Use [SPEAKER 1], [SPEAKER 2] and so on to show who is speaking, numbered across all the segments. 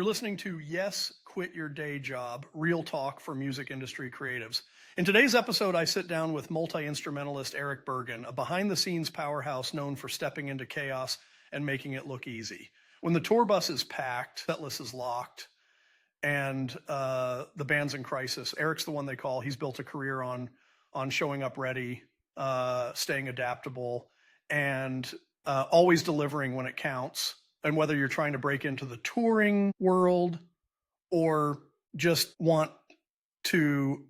[SPEAKER 1] listening to Yes, Quit Your Day Job, Real Talk for Music Industry Creatives. In today's episode, I sit down with multi-instrumentalist Eric Bergen, a behind-the-scenes powerhouse known for stepping into chaos and making it look easy. When the tour bus is packed, set list is locked, and the band's in crisis, Eric's the one they call. He's built a career on showing up ready, staying adaptable, and always delivering when it counts. And whether you're trying to break into the touring world or just want to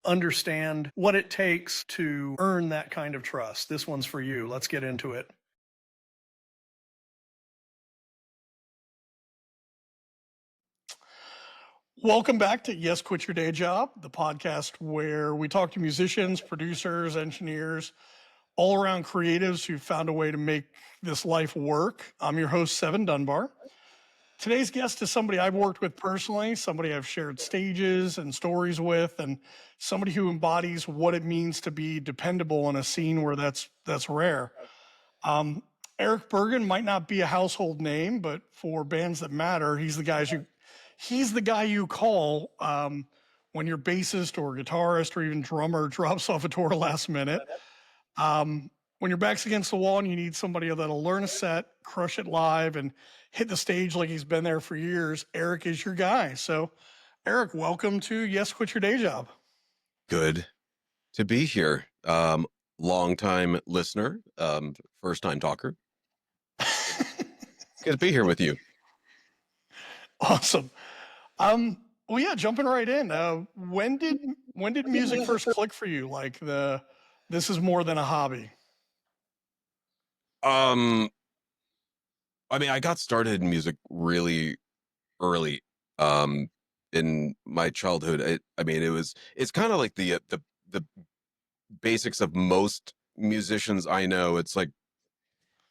[SPEAKER 1] understand what it takes to earn that kind of trust, this one's for you. Let's get into it. Welcome back to Yes, Quit Your Day Job, the podcast where we talk to musicians, producers, engineers, all around creatives who found a way to make this life work. I'm your host, Seven Dunbar. Today's guest is somebody I've worked with personally, somebody I've shared stages and stories with, and somebody who embodies what it means to be dependable in a scene where that's rare. Eric Bergen might not be a household name, but for bands that matter, he's the guy you call when your bassist or guitarist or even drummer drops off a tour last minute. When your back's against the wall and you need somebody that'll learn a set, crush it live, and hit the stage like he's been there for years, Eric is your guy. So, Eric, welcome to Yes, Quit Your Day Job.
[SPEAKER 2] Good to be here. Long-time listener, first-time talker. Good to be here with you.
[SPEAKER 1] Awesome. Well, yeah, jumping right in. When did music first click for you? Like this is more than a hobby.
[SPEAKER 2] I mean, I got started in music really early. In my childhood, it's kind of like the basics of most musicians I know. It's like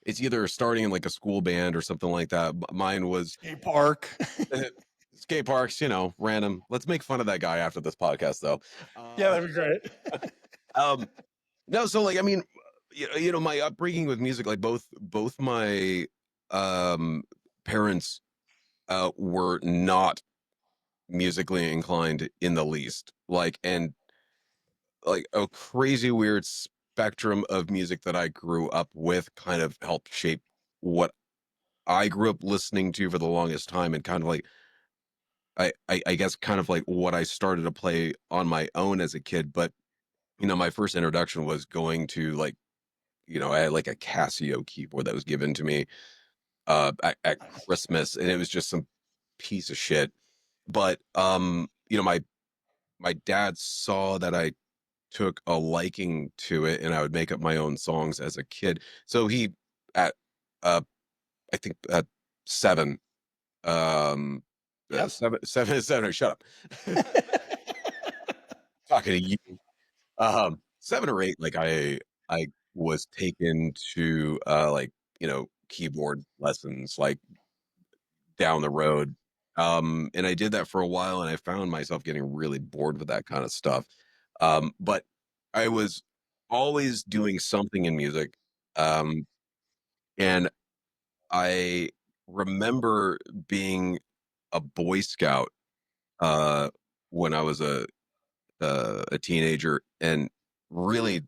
[SPEAKER 2] it's either starting in like a school band or something like that. Mine was
[SPEAKER 1] skate park.
[SPEAKER 2] Skate parks, random. Let's make fun of that guy after this podcast, though.
[SPEAKER 1] Yeah, that'd be great.
[SPEAKER 2] No, so like, I mean, my upbringing with music, like both my parents were not musically inclined in the least. Like, and like a crazy weird spectrum of music that I grew up with kind of helped shape what I grew up listening to for the longest time, and kind of like I guess kind of like what I started to play on my own as a kid. But my first introduction was going to like, I had like a Casio keyboard that was given to me at Christmas, and it was just some piece of shit. But my dad saw that I took a liking to it, and I would make up my own songs as a kid. So he at I think at 7
[SPEAKER 1] Yes.
[SPEAKER 2] seven, shut up. Talking to you. 7 or 8, like I was taken to like, keyboard lessons like down the road. And I did that for a while, and I found myself getting really bored with that kind of stuff. But I was always doing something in music. And I remember being a Boy Scout when I was a teenager, and really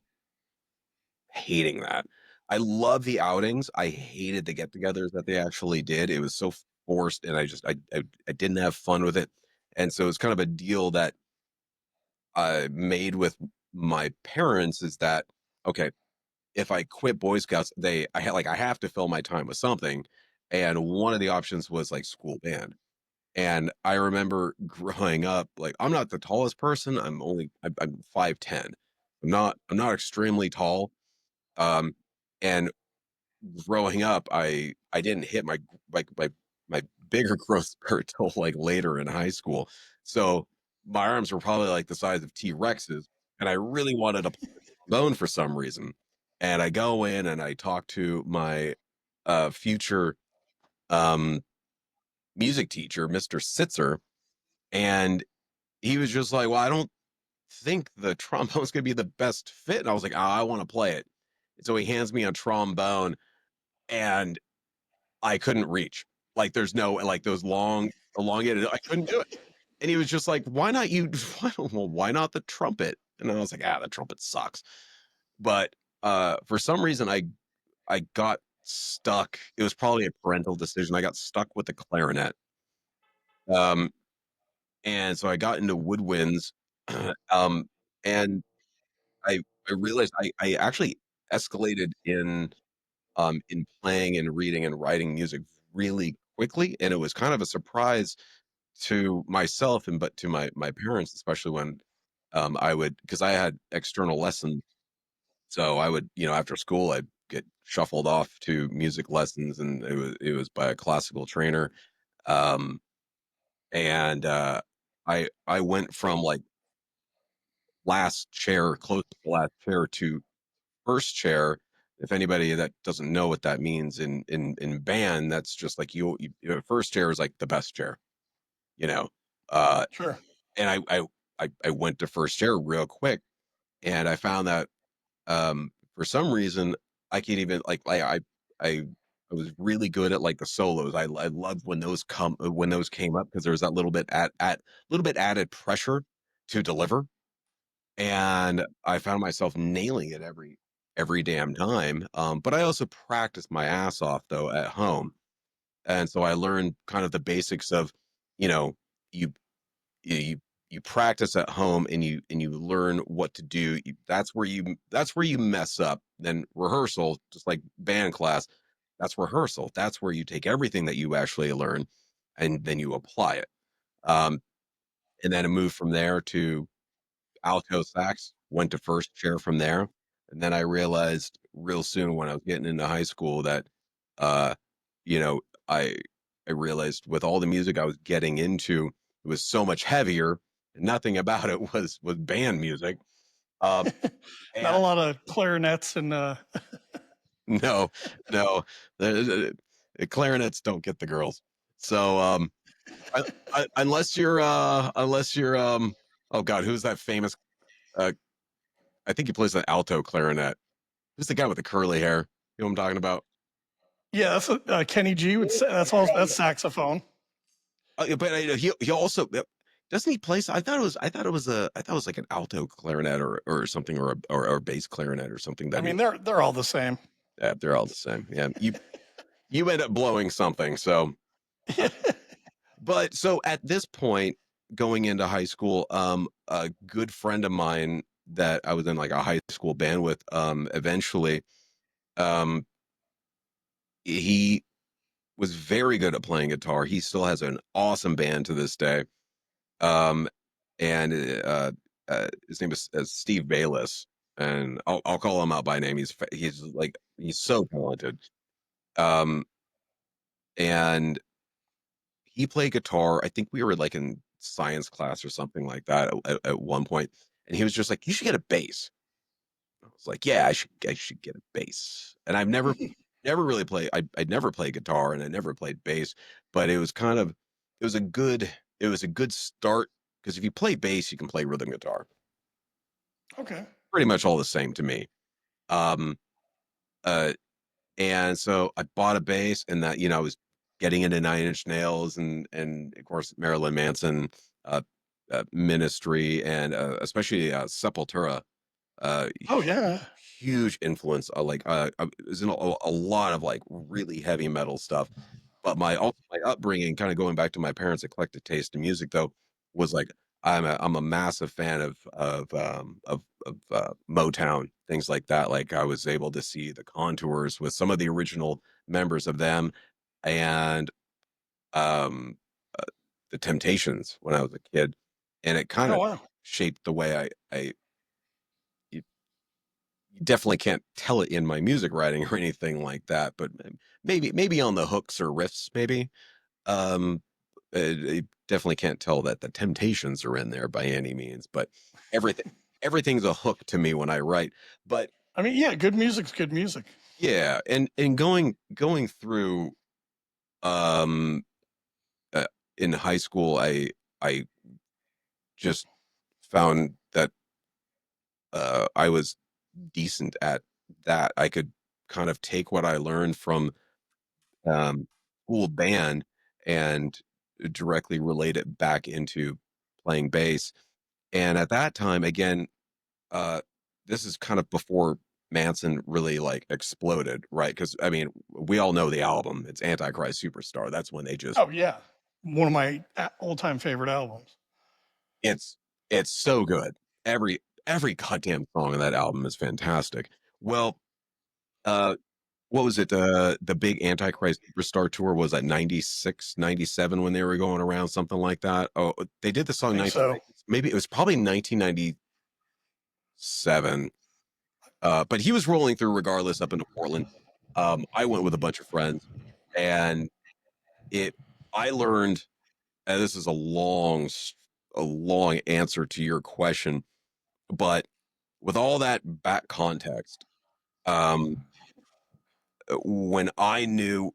[SPEAKER 2] hating that. I love the outings. I hated the get-togethers that they actually did. It was so forced, and I didn't have fun with it. And so it's kind of a deal that I made with my parents, is that okay, if I quit Boy Scouts, I have to fill my time with something. And one of the options was like school band. And I remember growing up, like I'm not the tallest person. I'm 5'10". I'm not extremely tall. Um, and growing up, I didn't hit my bigger growth spurt till like later in high school. So my arms were probably like the size of T-Rexes, and I really wanted to play bone for some reason. And I go in and I talk to my future music teacher, Mr. Sitzer, and he was just like, "Well, I don't think the trombone's gonna be the best fit." And I was like, "I want to play it." So he hands me a trombone, and I couldn't reach. Like there's no, like those long elongated. I couldn't do it. And he was just like, "Why not you? Why not the trumpet?" And I was like, "Ah, the trumpet sucks." But for some reason, I got stuck. It was probably a parental decision. I got stuck with the clarinet. Um, and so I got into woodwinds. um, and I realized I actually escalated in playing and reading and writing music really quickly, and it was kind of a surprise to myself and but to my parents, especially when I would because I had external lessons. So I would, after school, I'd get shuffled off to music lessons, and it was by a classical trainer. Um, and I went from like last chair, close to the last chair, to first chair. If anybody that doesn't know what that means in band, that's just like first chair is like the best chair, you know. Uh,
[SPEAKER 1] Sure.
[SPEAKER 2] and I went to first chair real quick, and I found that for some reason I can't even like I I was really good at like the solos. I loved when those came up because there was that little bit added pressure to deliver, and I found myself nailing it every damn time. But I also practiced my ass off though at home, and so I learned kind of the basics of, you know, you you you practice at home and you learn what to do. That's where you mess up. Then rehearsal, just like band class, that's rehearsal. That's where you take everything that you actually learn and then you apply it. Um, and then I moved from there to alto sax, went to first chair from there. And then I realized real soon when I was getting into high school that, uh, you know, I I realized with all the music I was getting into, it was so much heavier. And nothing about it was band music. Um,
[SPEAKER 1] Not a
[SPEAKER 2] and
[SPEAKER 1] lot of clarinets and
[SPEAKER 2] no, no, the clarinets don't get the girls. So I, unless you're oh god, who's that famous? Uh, I think he plays the alto clarinet. Who's the guy with the curly hair? You know what I'm talking about?
[SPEAKER 1] yeah, that's Kenny G would say that's saxophone.
[SPEAKER 2] But he also doesn't he play? I thought it was like an alto clarinet or something or bass clarinet or something
[SPEAKER 1] I
[SPEAKER 2] that he.
[SPEAKER 1] mean, they're all the same.
[SPEAKER 2] Yeah, they're all the same. Yeah, you end up blowing something. So, uh, but so at this point, going into high school, a good friend of mine that I was in like a high school band with, eventually, um, he was very good at playing guitar. He still has an awesome band to this day. Um, and his name is Steve Bayless, and I'll call him out by name. He's so talented. Um, and he played guitar. I think we were like in science class or something like that at one point, and he was just like, "You should get a bass." I was like, "Yeah, I should get a bass." And I've never really played. I'd never played guitar and I never played bass, but it was a good it was a good start because if you play bass, you can play rhythm guitar.
[SPEAKER 1] Okay.
[SPEAKER 2] Pretty much all the same to me. Um, uh, and so I bought a bass, and that I was getting into Nine Inch Nails and of course Marilyn Manson, uh, Ministry, and especially Sepultura. Uh,
[SPEAKER 1] Oh yeah.
[SPEAKER 2] Huge influence. I was in a lot of like really heavy metal stuff. But my upbringing, kind of going back to my parents' eclectic taste in music, though, was like I'm a massive fan of Motown, things like that. Like I was able to see the Contours with some of the original members of them, and um, uh, the Temptations when I was a kid, and it kind
[SPEAKER 1] Oh
[SPEAKER 2] of
[SPEAKER 1] wow.
[SPEAKER 2] shaped the way I you definitely can't tell it in my music writing or anything like that, but maybe on the hooks or riffs, maybe. Um, I definitely can't tell that the Temptations are in there by any means, but everything everything's a hook to me when I write. But
[SPEAKER 1] I mean, yeah, good music's good music.
[SPEAKER 2] yeah, and going through um uh, in high school, I just found that I was decent at that. I could kind of take what I learned from school band and directly relate it back into playing bass. And at that time, again, uh, this is kind of before Manson really like exploded, right? Because I mean, we all know the album. It's Antichrist Superstar. That's when they just
[SPEAKER 1] Oh yeah, one of my all-time favorite albums.
[SPEAKER 2] it's it's so good. Every goddamn song on that album is fantastic. Well, uh, what was it? The big Antichrist Superstar tour was at 96, 97 when they were going around, something like that. Oh, they did the
[SPEAKER 1] I
[SPEAKER 2] song
[SPEAKER 1] think so.
[SPEAKER 2] 1990, maybe it was probably 1997. But he was rolling through regardless up into Portland. I went with a bunch of friends, and it I learned, and this is a long answer to your question, but with all that back context, um, when I knew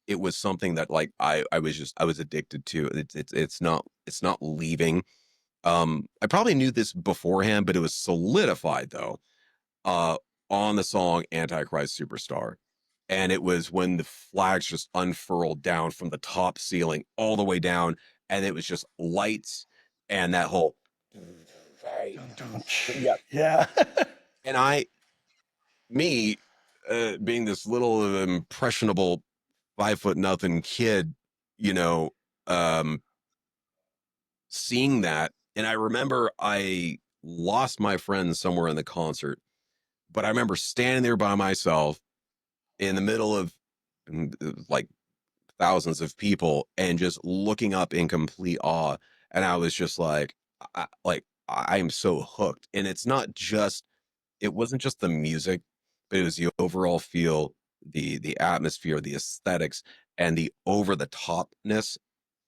[SPEAKER 2] it was something that like I was addicted to, it's not leaving. I probably knew this beforehand, but it was solidified though, uh, on the song Antichrist Superstar. And it was when the flags just unfurled down from the top ceiling all the way down, and it was just lights and that whole
[SPEAKER 1] Dun, dun,
[SPEAKER 2] yeah.
[SPEAKER 1] yeah.
[SPEAKER 2] And me, being this little impressionable 5 foot nothing kid, you know, um, seeing that, and I remember I lost my friend somewhere in the concert, but I remember standing there by myself in the middle of like thousands of people and just looking up in complete awe. And I was just like, I am so hooked. And it wasn't just the music, but it was the overall feel, the atmosphere, the aesthetics, and the over the topness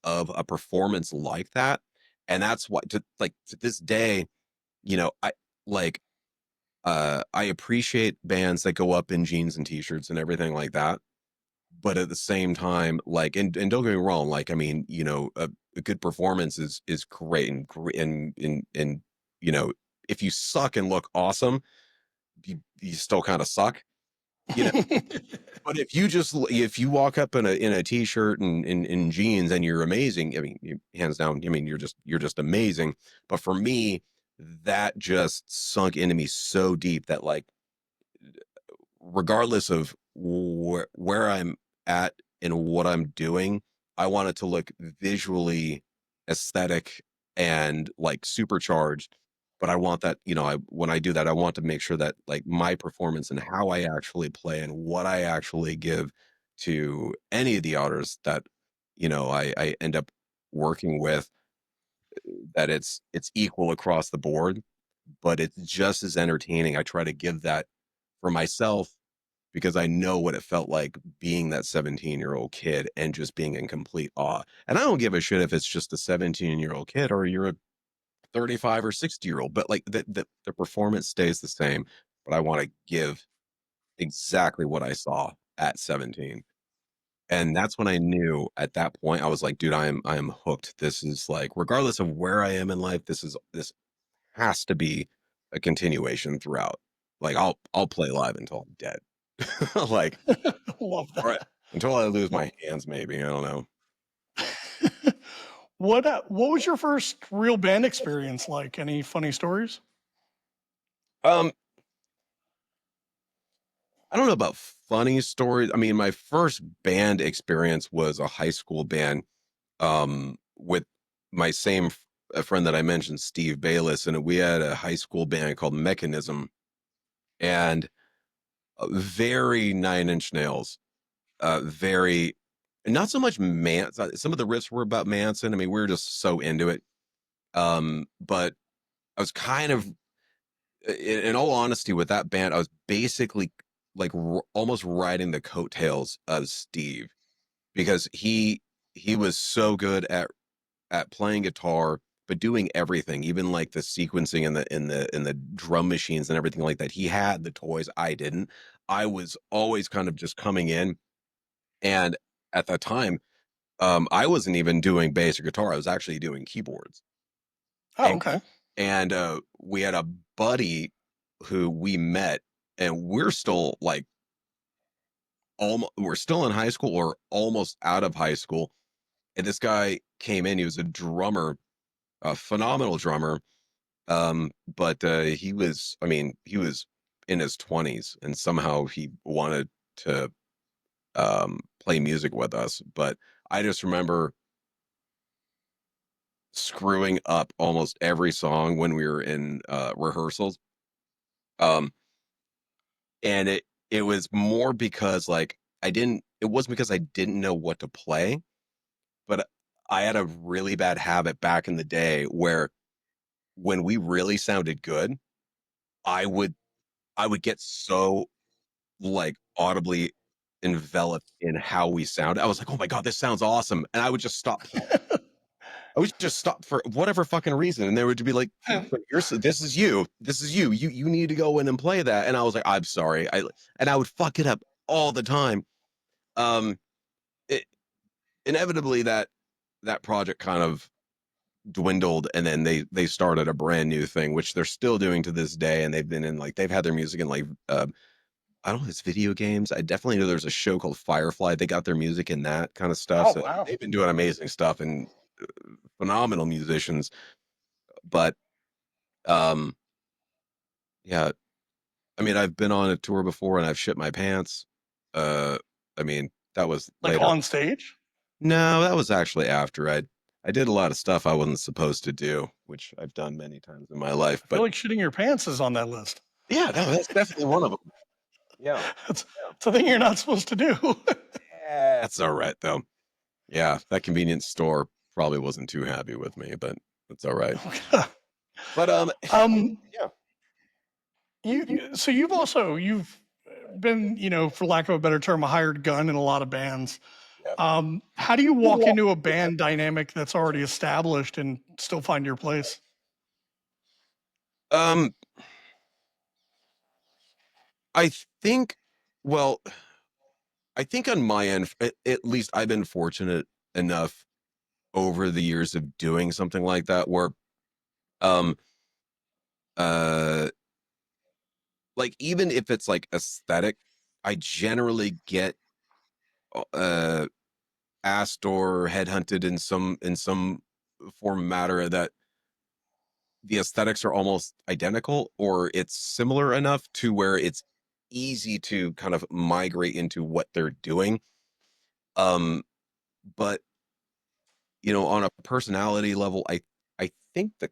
[SPEAKER 2] of a performance like that. And that's what to this day, you know, like I appreciate bands that go up in jeans and t-shirts and everything like that. But at the same time, like, and don't get me wrong, like, I mean, you know, a good performance is great and great and you know, if you suck and look awesome, you still kind of suck, you know. But if you walk up in a t-shirt and in jeans and you're amazing, I mean, hands down, I mean, you're just amazing. But for me, that just sunk into me so deep that like regardless of where I'm at and what I'm doing, I want it to look visually aesthetic and like supercharged. But I want that, you know, when I do that, I want to make sure that like my performance and how I actually play and what I actually give to any of the artists that, you know, I end up working with, that it's equal across the board, but it's just as entertaining. I try to give that for myself because I know what it felt like being that 17-year-old kid and just being in complete awe. And I don't give a shit if it's just a 17-year-old kid or you're a 35 or 60-year-old, but like the performance stays the same. But I want to give exactly what I saw at 17. And that's when I knew at that point, I was like, dude, I am hooked. This is like, regardless of where I am in life, this has to be a continuation throughout. Like I'll play live until I'm dead. Like,
[SPEAKER 1] Love
[SPEAKER 2] all right,
[SPEAKER 1] that.
[SPEAKER 2] until I lose
[SPEAKER 1] Well,
[SPEAKER 2] my hands, maybe. I don't know.
[SPEAKER 1] what was your first real band experience like? Any funny stories?
[SPEAKER 2] Um, I don't know about funny stories. I mean, my first band experience was a high school band, with my a friend that I mentioned, Steve Bayless, and we had a high school band called Mechanism, and very Nine Inch Nails, very not so much Manson. Some of the riffs were about Manson. I mean, we were just so into it. But I was kind of, in all honesty, with that band, I was basically like almost riding the coattails of Steve because he was so good at playing guitar, but doing everything, even like the sequencing and the drum machines and everything like that. He had the toys, I didn't. I was always kind of just coming in, and at that time, I wasn't even doing bass or guitar. I was actually doing keyboards,
[SPEAKER 1] Oh, okay.
[SPEAKER 2] and we had a buddy who we met, and we're still like almost we're still in high school or almost out of high school, And this guy came in. He was a drummer, a phenomenal drummer. But he was, I mean, he was in his 20s, and somehow he wanted to play music with us. But I just remember screwing up almost every song when we were in rehearsals. Um, and it was more because like it wasn't because I didn't know what to play, but I had a really bad habit back in the day where when we really sounded good, I would I would get so like audibly enveloped in how we sound. I was like, "Oh my god, this sounds awesome." And I would just stop playing. I would just stop for whatever fucking reason. And they would be like, "But this is you. This is you. You need to go in and play that." And I was like, "I'm sorry." And I would fuck it up all the time. Um it inevitably that project kind of dwindled, and then they started a brand new thing which they're still doing to this day, and they've been in like they've had their music in like I don't know, it's video games. I definitely know there's a show called Firefly. They got their music in that kind of stuff.
[SPEAKER 1] Oh,
[SPEAKER 2] So
[SPEAKER 1] wow.
[SPEAKER 2] they've been doing amazing stuff and phenomenal musicians. But um, yeah, I mean, I've been on a tour before and I've shit my pants. Uh, I mean, that was
[SPEAKER 1] Like
[SPEAKER 2] later.
[SPEAKER 1] on stage?
[SPEAKER 2] No, that was actually after I did a lot of stuff I wasn't supposed to do, which I've done many times in my life.
[SPEAKER 1] I feel
[SPEAKER 2] But
[SPEAKER 1] like shitting your pants is on that list.
[SPEAKER 2] yeah, no, that's definitely one of them. Yeah,
[SPEAKER 1] It's, it's a thing you're not supposed to do.
[SPEAKER 2] yeah, that's all right though. Yeah, that convenience store probably wasn't too happy with me, but it's all right. But
[SPEAKER 1] um,
[SPEAKER 2] yeah,
[SPEAKER 1] so you've been, for lack of a better term, a hired gun in a lot of bands.
[SPEAKER 2] yeah.
[SPEAKER 1] How do you walk into a band dynamic that's already established and still find your place?
[SPEAKER 2] Um, I think, well, I think on my end, at least I've been fortunate enough over the years of doing something like that where, um, uh, like even if it's like aesthetic, I generally get uh asked or headhunted in some form of matter that the aesthetics are almost identical or it's similar enough to where it's easy to kind of migrate into what they're doing. Um, but on a personality level, I think that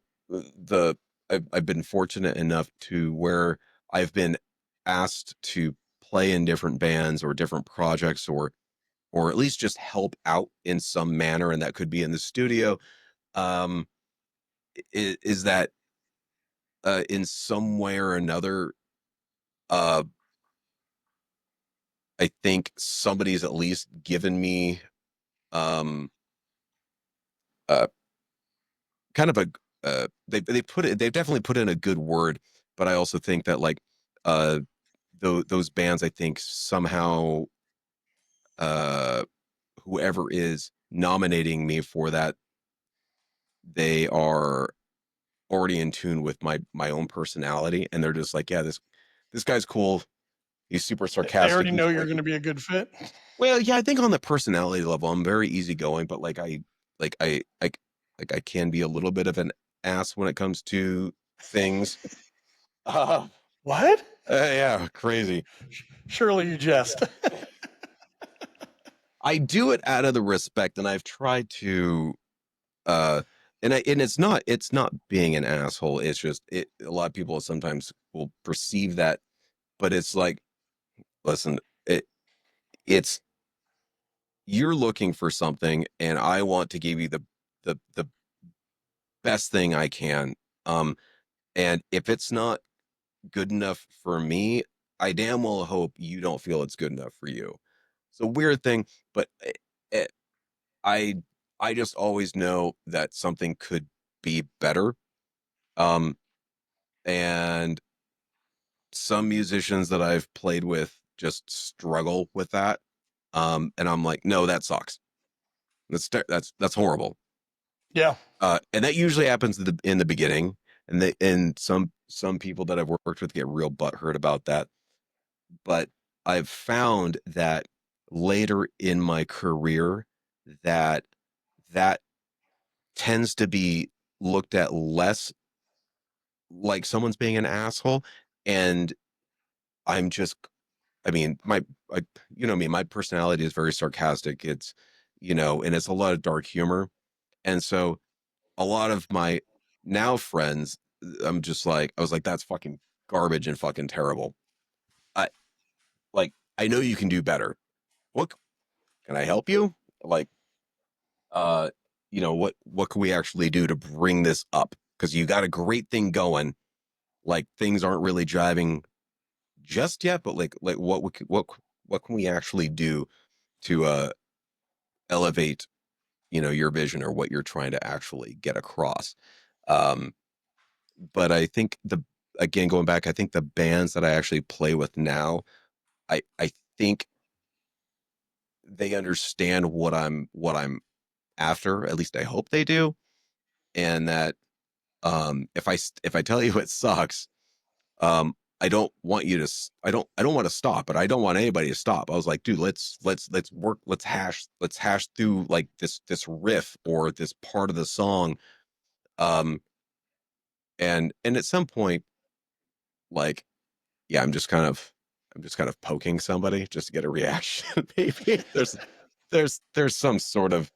[SPEAKER 2] I've been fortunate enough to where I've been asked to play in different bands or different projects or at least just help out in some manner, and that could be in the studio. Um, is that in some way or another, uh, I think somebody's at least given me um, uh, kind of a they put it they've definitely put in a good word, but I also think that like uh, those bands, I think somehow uh, whoever is nominating me for that, they are already in tune with my own personality, and they're just like, yeah, this guy's cool. He's super
[SPEAKER 1] They
[SPEAKER 2] sarcastic
[SPEAKER 1] already
[SPEAKER 2] and
[SPEAKER 1] know you're going
[SPEAKER 2] joking.
[SPEAKER 1] to be a good fit.
[SPEAKER 2] Well, yeah, I think on the personality level, I'm very easygoing, but like I can be a little bit of an ass when it comes to things. Uh,
[SPEAKER 1] What?
[SPEAKER 2] yeah, crazy.
[SPEAKER 1] Surely you jest.
[SPEAKER 2] I do it out of the respect, and I've tried to uh and it's not being an asshole. It's just a lot of people sometimes will perceive that, but it's like, listen, it's you're looking for something, and I want to give you the best thing I can. And if it's not good enough for me, I damn well hope you don't feel it's good enough for you. It's a weird thing, but eh, I I just always know that something could be better. Um, and some musicians that I've played with just struggle with that. And I'm like, no, that sucks. That's horrible.
[SPEAKER 1] Yeah.
[SPEAKER 2] And that usually happens in the beginning, and some people that I've worked with get real butthurt about that. But I've found that later in my career that that tends to be looked at less like someone's being an asshole. And I'm just, I mean, I, you know me, my personality is very sarcastic. It's, and it's a lot of dark humor. And so a lot of my now friends, I'm just like, I was like, that's fucking garbage and fucking terrible. I I know you can do better. What can I help you? Like, uh, what can we actually do to bring this up? Because you got a great thing going. Like things aren't really driving just yet, but like what can we actually do to elevate, your vision or what you're trying to actually get across? Um, but I think again going back, I think the bands that I actually play with now, I think they understand what I'm after. At least I hope they do, and that if I tell you it sucks, I don't want you to I don't want to stop, but I don't want anybody to stop. I was like, dude, let's work, let's hash through like this riff or this part of the song. Um and at some point, like, yeah, I'm just kind of poking somebody just to get a reaction. Maybe there's some sort of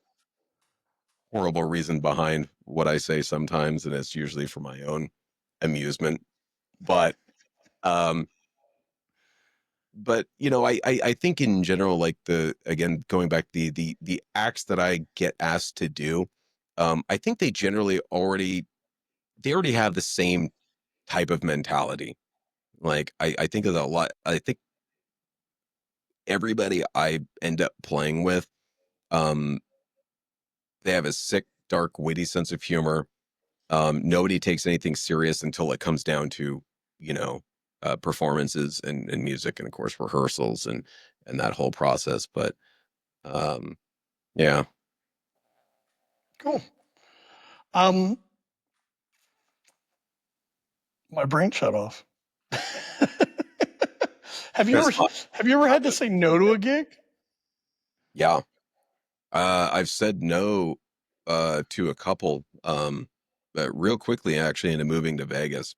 [SPEAKER 2] horrible reason behind what I say sometimes, and it's usually for my own amusement. But um I think in general, like, the again, going back, the acts that I get asked to do, I think they already have the same type of mentality. Like, I think of a lot. I think everybody I end up playing with, um, they have a sick, dark, witty sense of humor. Nobody takes anything serious until it comes down to, you know, performances and music, and of course rehearsals and that whole process. But um, yeah,
[SPEAKER 1] Cool. Um, my brain shut off. have you
[SPEAKER 2] that's
[SPEAKER 1] ever
[SPEAKER 2] fine.
[SPEAKER 1] have you ever had to say no to a gig?
[SPEAKER 2] Yeah, I've said no to a couple, but real quickly actually into moving to Vegas.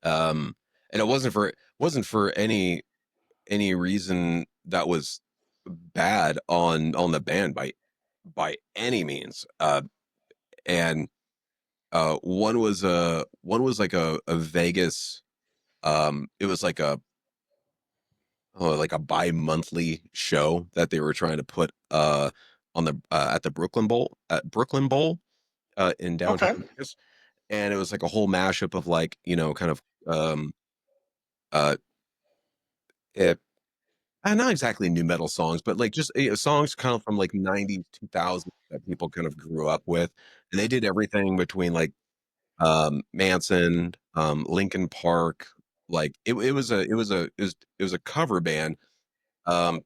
[SPEAKER 2] And it wasn't for any reason that was bad on the band by any means. And one was like a Vegas. It was like a bi-monthly show that they were trying to put on the at the Brooklyn Bowl in downtown
[SPEAKER 1] Okay.
[SPEAKER 2] Vegas. And it was like a whole mashup of, like, kind of uh eh, not exactly new metal songs, but like just songs kind of from like 90s, 2000s that people kind of grew up with. And they did everything between like Manson, Linkin Park. Like it was a cover band. Um,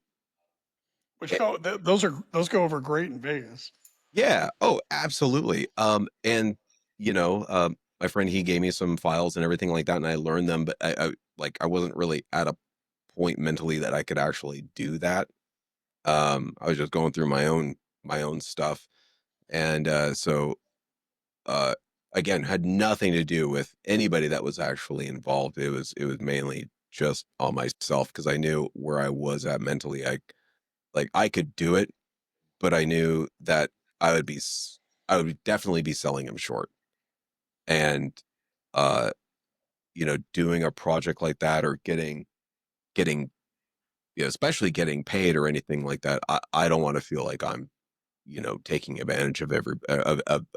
[SPEAKER 1] Which
[SPEAKER 2] eh,
[SPEAKER 1] those go over great in Vegas.
[SPEAKER 2] yeah. Oh, absolutely. And my friend, he gave me some files and everything like that, and I learned them. But I wasn't really at a point mentally that I could actually do that. I was just going through my own stuff, and so uh, again, had nothing to do with anybody that was actually involved. It was mainly just on myself because I knew where I was at mentally. I could do it, but I knew that I would I would definitely be selling him short. And uh, doing a project like that or getting especially getting paid or anything like that, I don't want to feel like I'm taking advantage of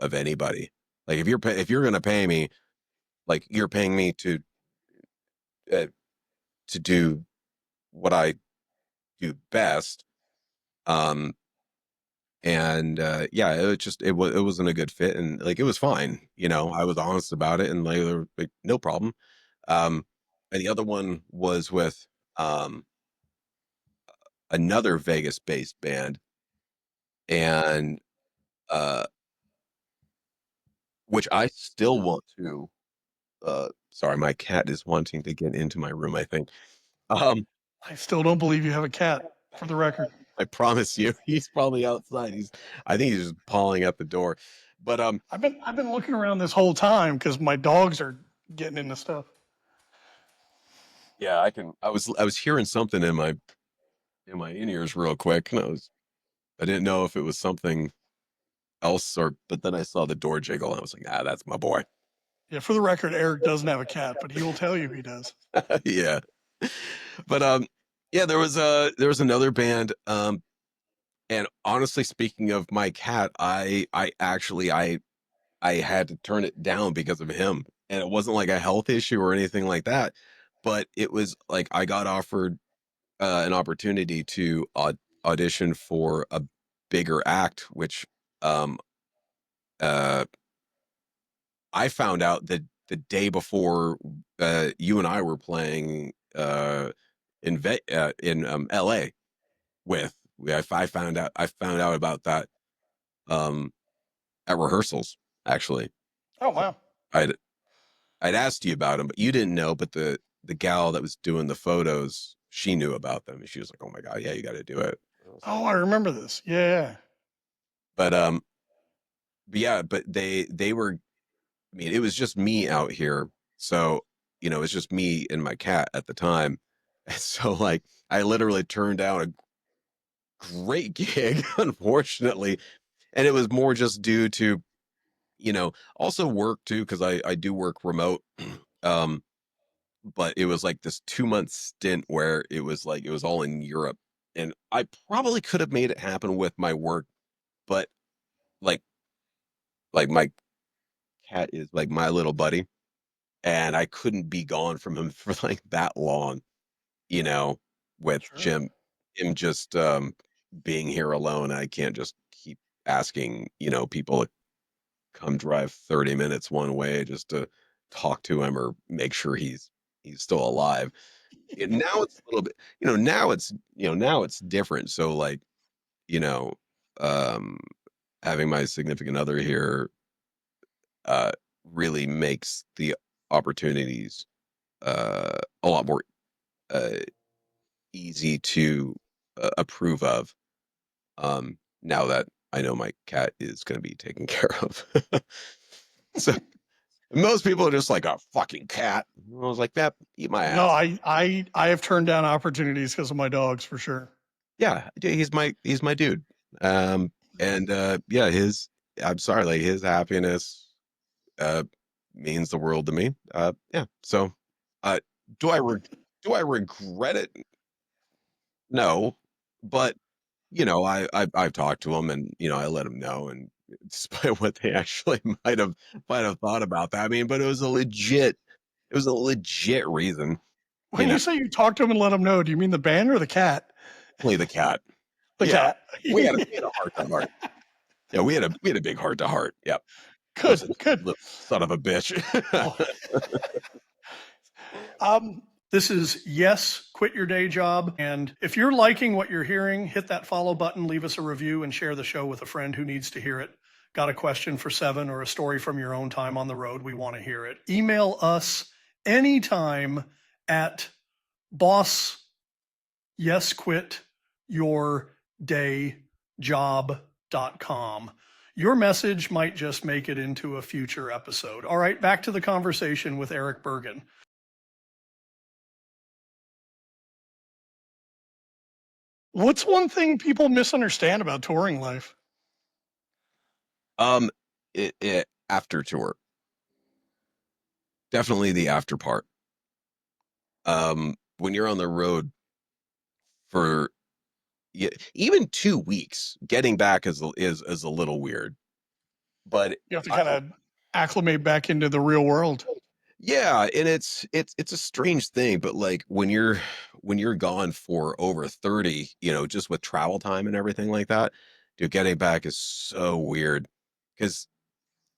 [SPEAKER 2] of anybody. Like if you're gonna pay me, like you're paying me uh, to do what I do best. Um, and yeah, it wasn't a good fit, and like it was fine. I was honest about it, and like, they were like, no problem. Um, and the other one was with um another Vegas based band, and uh, which I still want to. Sorry, my cat is wanting to get into my room, I think. Um,
[SPEAKER 1] I still don't believe you have a cat, for the record.
[SPEAKER 2] I promise you, he's probably outside. I think he's just pawing at the door. But
[SPEAKER 1] I've been looking around this whole time because my dogs are getting into stuff.
[SPEAKER 2] yeah, I was hearing something in my in ears real quick, and I didn't know if it was something else but then I saw the door jiggle, and I was like, ah, that's my boy.
[SPEAKER 1] Yeah, for the record, Eric doesn't have a cat, but he will tell you he does.
[SPEAKER 2] Yeah, but yeah, there was another band, and honestly, speaking of my cat, I actually I had to turn it down because of him. And it wasn't like a health issue or anything like that, but it was like I got offered an opportunity to audition for a bigger act, which um, uh, I found out that the day before you and I were playing in LA with. I found out about that um, at rehearsals, actually.
[SPEAKER 1] Oh wow!
[SPEAKER 2] I'd I'd asked you about them, but you didn't know. But the gal that was doing the photos, she knew about them, and she was like, "Oh my god, yeah, you got to do it." I was like,
[SPEAKER 1] Oh, I remember this. Yeah.
[SPEAKER 2] but yeah, but they were. I mean, it was just me out here, so it's just me and my cat at the time, and so like I literally turned down a great gig, unfortunately, and it was more just due to also work too, because I do work remote. um but it was like this 2 month stint where it was like it was all in Europe, and I probably could have made it happen with my work, but like my cat is like my little buddy, and I couldn't be gone from him for like that long, you know, with
[SPEAKER 1] Sure.
[SPEAKER 2] him just being here alone. I can't just keep asking, people to come drive 30 minutes one way just to talk to him or make sure he's still alive. And now it's a little bit, now it's different. So like, you know, um, having my significant other here, uh, really makes the opportunities, a lot more, uh, easy to approve of. Now that I know my cat is going to be taken care of. So most people are just like a fucking cat. I was like, that eat my
[SPEAKER 1] No,
[SPEAKER 2] ass.
[SPEAKER 1] I have turned down opportunities because of my dogs for sure.
[SPEAKER 2] Yeah, he's my dude. And yeah, I'm sorry, like his happiness uh means the world to me. Yeah. So uh do I re- do I regret it? No. But I've talked to him, and I let him know, and despite what they actually might have thought about that. I mean, but it was a legit reason, you
[SPEAKER 1] When
[SPEAKER 2] know,
[SPEAKER 1] you say you talk to him and let him know, do you mean the band or the cat?
[SPEAKER 2] only the cat.
[SPEAKER 1] The
[SPEAKER 2] Yeah.
[SPEAKER 1] cat.
[SPEAKER 2] We had a heart to heart. Yeah, we had a big heart to heart. Yeah.
[SPEAKER 1] Good, good.
[SPEAKER 2] Little son of a bitch.
[SPEAKER 1] Oh. This is Yes, Quit Your Day Job. And if you're liking what you're hearing, hit that follow button, leave us a review, and share the show with a friend who needs to hear it. Got a question for Seven or a story from your own time on the road? We want to hear it. Email us anytime at boss yes quit your day job.com. Your message might just make it into a future episode. All right, back to the conversation with Eric Bergen. What's one thing people misunderstand about touring life?
[SPEAKER 2] um, after tour, definitely the after part. When you're on the road for even 2 weeks, getting back is a little weird. But
[SPEAKER 1] You have to
[SPEAKER 2] I,
[SPEAKER 1] kind of acclimate back into the real world.
[SPEAKER 2] yeah, and it's a strange thing, but like when you're gone for over 30, just with travel time and everything like that, dude, getting back is so weird because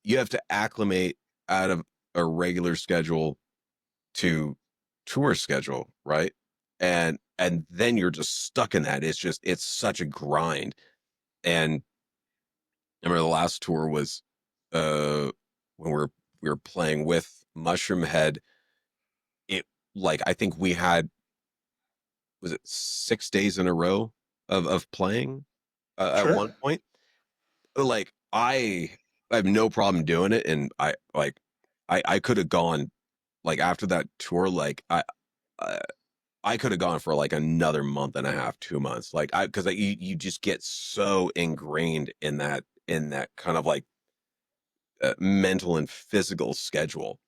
[SPEAKER 2] you have to acclimate out of a regular schedule to tour schedule, right? And then you're just stuck in that. It's such a grind. And I remember the last tour was when we were playing with Mushroom Head. It like I think we had, was it 6 days in a row of playing at
[SPEAKER 1] Sure.
[SPEAKER 2] one point. Like I have no problem doing it, and I could have gone like after that tour. I I could have gone for like another month and a half, 2 months. Like I because you just get so ingrained in that kind of like mental and physical schedule.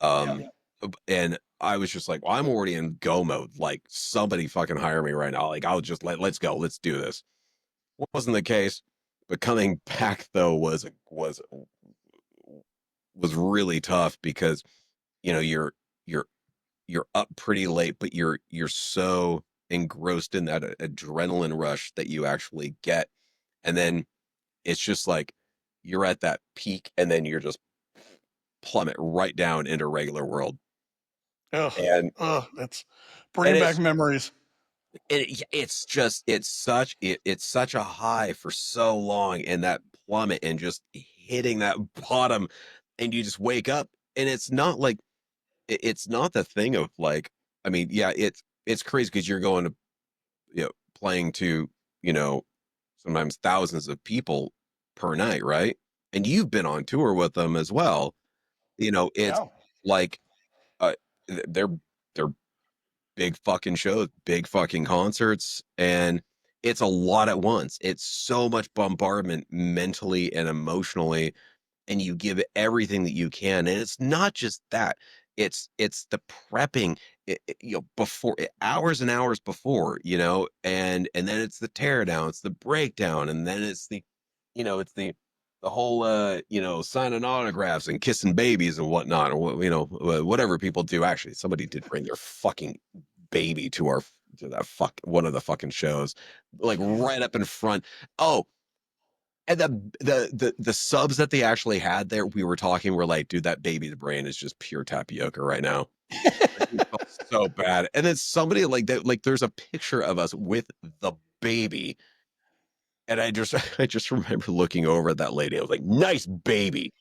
[SPEAKER 1] Yeah.
[SPEAKER 2] And I was just like, well, I'm already in go mode. Like somebody fucking hire me right now. Like I'll just let's go, let's do this. Wasn't the case, but coming back though was really tough because you know you're you're up pretty late, but you're so engrossed in that adrenaline rush that you actually get, and then it's just like you're at that peak, and then you're just plummet right down into regular world,
[SPEAKER 1] Ugh.
[SPEAKER 2] and
[SPEAKER 1] Ugh. That's
[SPEAKER 2] and
[SPEAKER 1] bringing back memories.
[SPEAKER 2] it's just it's such a high for so long, and that plummet and just hitting that bottom, and you just wake up, and it's not like it's not the thing of like, I mean, yeah, it's crazy because you're going to, playing to, you know, sometimes thousands of people per night, right? And you've been on tour with them as well. It's
[SPEAKER 1] Yeah.
[SPEAKER 2] like uh, they're they're big fucking shows, big fucking concerts, and it's a lot at once. It's so much bombardment mentally and emotionally, and you give it everything that you can. And it's not just that. It's the prepping, before hours and hours before, and then it's the teardown, it's the breakdown, and then it's the whole signing autographs and kissing babies and whatnot, or whatever people do. Actually, somebody did bring their fucking baby to that one of the fucking shows, like right up in front. Oh, and the subs that they actually had there, we were talking, we're like, dude, that baby's brain is just pure tapioca right now. Like, we felt so bad. And then somebody like that, like there's a picture of us with the baby. And I just remember looking over at that lady. I was like, nice baby.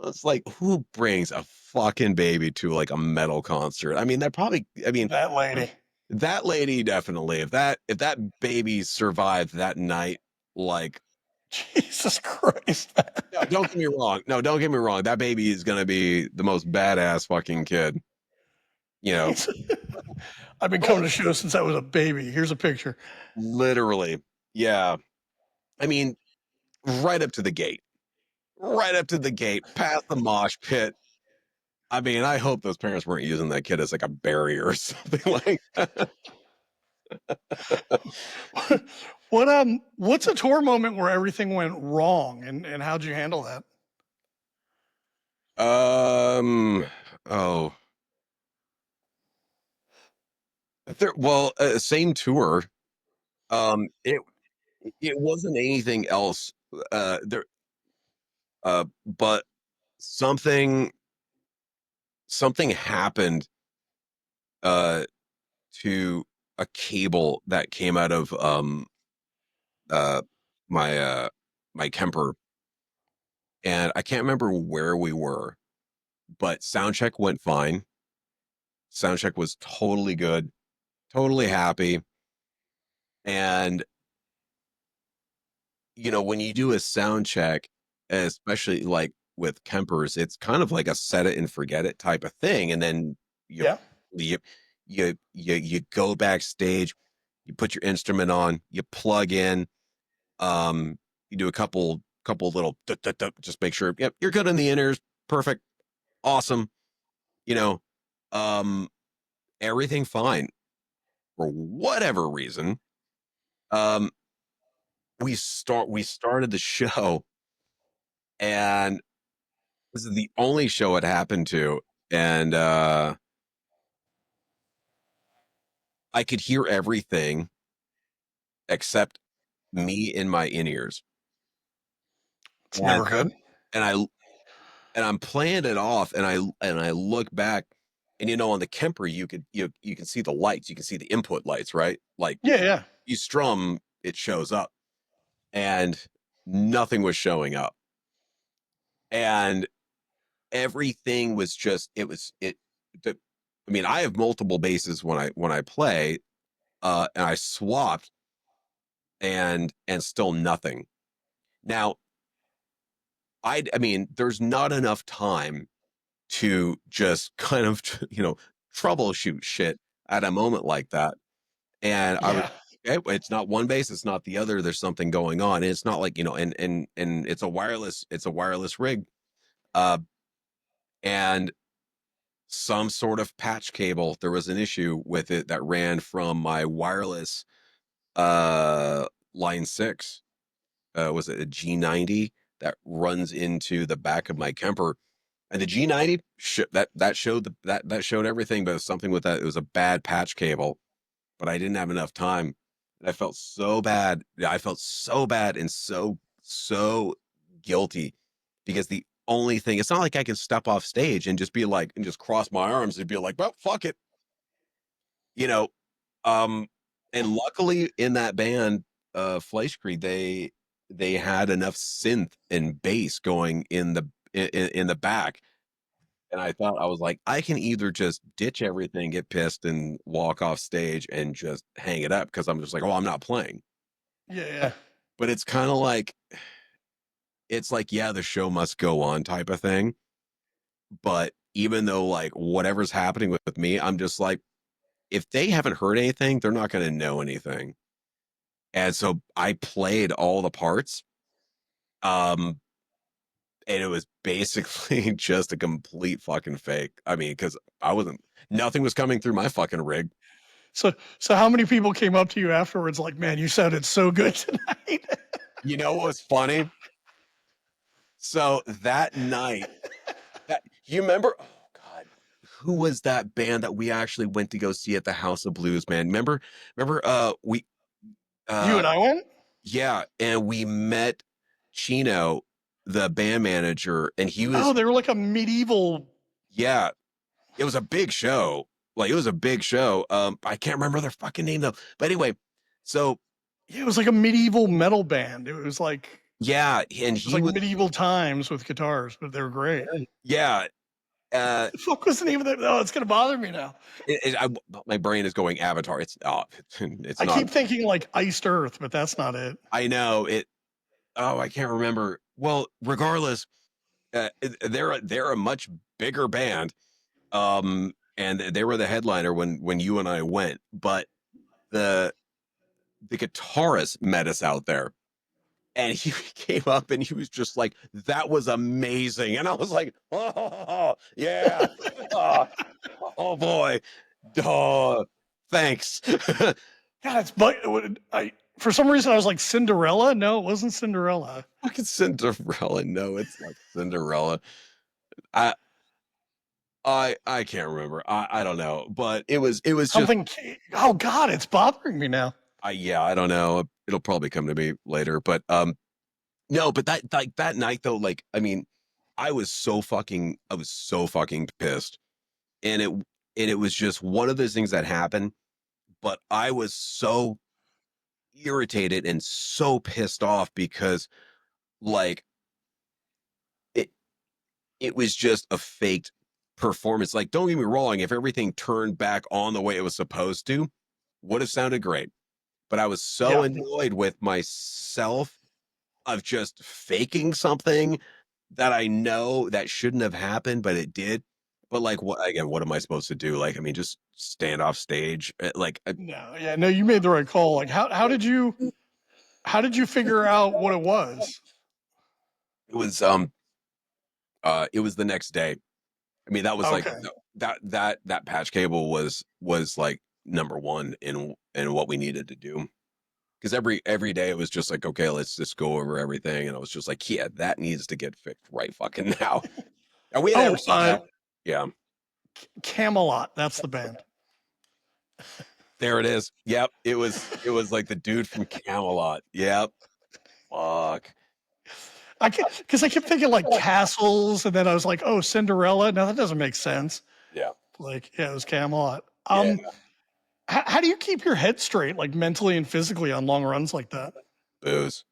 [SPEAKER 2] It's like, who brings a fucking baby to like a metal concert? I mean, I mean,
[SPEAKER 1] That lady.
[SPEAKER 2] that lady definitely. If that baby survived that night, like,
[SPEAKER 1] Jesus Christ.
[SPEAKER 2] no, don't get me wrong. No, don't get me wrong. That baby is gonna be the most badass fucking kid. You know,
[SPEAKER 1] I've been
[SPEAKER 2] but
[SPEAKER 1] coming to shows since I was a baby. Here's a picture.
[SPEAKER 2] literally, yeah. I mean, right up to the gate, right up to the gate, past the mosh pit. I mean, I hope those parents weren't using that kid as like a barrier or something like that.
[SPEAKER 1] What's a tour moment where everything went wrong and how'd you handle that?
[SPEAKER 2] Um. Oh, well, same tour. It wasn't anything else. There. But something something happened uh to a cable that came out of uh my my Kemper, and I can't remember where we were, but sound check went fine. Sound check was totally good, totally happy. And when you do a sound check, especially like with Kempers, it's kind of like a set it and forget it type of thing. And then you
[SPEAKER 1] Yeah.
[SPEAKER 2] you you go backstage, you put your instrument on, you plug in, you do a couple little just make sure, yep, you're good in the inners, perfect, awesome, you know, um, everything fine. For whatever reason, um, we started the show, and this is the only show it happened to, and I could hear everything except me in my in ears,
[SPEAKER 1] It's
[SPEAKER 2] and
[SPEAKER 1] never good.
[SPEAKER 2] and I and I'm playing it off, and I look back, and on the Kemper you can see the lights, you can see the input lights, right? Like
[SPEAKER 1] Yeah, yeah.
[SPEAKER 2] you strum, it shows up, and nothing was showing up, and everything was just it was it. The, I mean, I have multiple basses when I play, and I swapped, and still nothing. Now, I mean, there's not enough time to just kind of, troubleshoot shit at a moment like that. And I was,
[SPEAKER 1] Yeah.
[SPEAKER 2] okay, it's not one bass, it's not the other. There's something going on. And it's not like, and it's a wireless rig. Uh, and some sort of patch cable, there was an issue with it that ran from my wireless uh line 6. Was it a G90 that runs into the back of my Kemper? And the G90 that showed that showed everything, but it was something with that. It was a bad patch cable, but I didn't have enough time. And I felt so bad. I felt so bad and so guilty because the only thing, it's not like I can step off stage and just be like, and just cross my arms and be like, well, fuck it, you know. Um, and luckily in that band, Fleischkrieg, they had enough synth and bass going in the back. And I was like, I can either just ditch everything, get pissed, and walk off stage and just hang it up because I'm just like, oh, I'm not playing.
[SPEAKER 1] Yeah. Yeah.
[SPEAKER 2] But it's kind of like, it's like, yeah, the show must go on type of thing. But even though like whatever's happening with me, I'm just like, if they haven't heard anything, they're not going to know anything. And so I played all the parts. Um, and it was basically just a complete fucking fake. I mean, because nothing was coming through my fucking rig.
[SPEAKER 1] So how many people came up to you afterwards like, man, you sounded so good tonight?
[SPEAKER 2] You know what was funny? So that night, you remember? Oh God, who was that band that we actually went to go see at the House of Blues? Man, remember? We,
[SPEAKER 1] You
[SPEAKER 2] uh,
[SPEAKER 1] and I went?
[SPEAKER 2] yeah, and we met Chino, the band manager, and he
[SPEAKER 1] Oh,
[SPEAKER 2] was,
[SPEAKER 1] they were like a medieval.
[SPEAKER 2] yeah, it was a big show. Like it was a big show. I can't remember their fucking name though. But anyway, so
[SPEAKER 1] It was like a medieval metal band.
[SPEAKER 2] yeah, and
[SPEAKER 1] It was
[SPEAKER 2] he
[SPEAKER 1] like
[SPEAKER 2] was,
[SPEAKER 1] medieval times with guitars, but they were great.
[SPEAKER 2] yeah.
[SPEAKER 1] What
[SPEAKER 2] Uh,
[SPEAKER 1] the fuck was the name of that? Oh, it's gonna bother me now.
[SPEAKER 2] my brain is going Avatar. It's it's
[SPEAKER 1] I
[SPEAKER 2] not.
[SPEAKER 1] keep thinking like Iced Earth, but that's not it.
[SPEAKER 2] I know it. Oh, I can't remember. Well, regardless, they're a much bigger band. And they were the headliner when you and I went. But the the guitarist met us out there, and he came up and he was just like, "That was amazing," and I was like, "Oh yeah, oh, oh boy, oh, thanks."
[SPEAKER 1] God, it's but I for some reason I was like Cinderella. No, it wasn't Cinderella.
[SPEAKER 2] Fucking Cinderella. No, it's not Cinderella. I I can't remember. I don't know, but it was just,
[SPEAKER 1] Something. Oh God, it's bothering me now.
[SPEAKER 2] yeah, I don't know. It'll probably come to me later, but no, but that, like, that night though, like, I mean, I was so fucking pissed, and it was just one of those things that happened. But I was so irritated and so pissed off because, like, it it was just a faked performance. Like, don't get me wrong, if everything turned back on the way it was supposed to, would have sounded great. But I was so
[SPEAKER 1] Yeah.
[SPEAKER 2] annoyed with myself of just faking something that I know that shouldn't have happened, but it did. But like, what again? What am I supposed to do? Like, I mean, just stand off stage? Like,
[SPEAKER 1] No. Yeah. No. You made the right call. Like, how did you figure out what it was?
[SPEAKER 2] it was it was the next day. I mean, that was like
[SPEAKER 1] Okay.
[SPEAKER 2] that patch cable was like number one in what we needed to do. Because every day it was just like, okay, let's just go over everything, and I was just like, yeah, that needs to get fixed right fucking now. And we never
[SPEAKER 1] Oh,
[SPEAKER 2] said that. Yeah,
[SPEAKER 1] Camelot. That's the band.
[SPEAKER 2] there it is. Yep, it was like the dude from Camelot. Yep. Fuck.
[SPEAKER 1] Because I kept thinking like castles, and then I was like, oh, Cinderella. No, that doesn't make sense.
[SPEAKER 2] Yeah.
[SPEAKER 1] Like, yeah, it was Camelot.
[SPEAKER 2] Yeah.
[SPEAKER 1] How do you keep your head straight, like mentally and physically, on long runs like that?
[SPEAKER 2] Booze.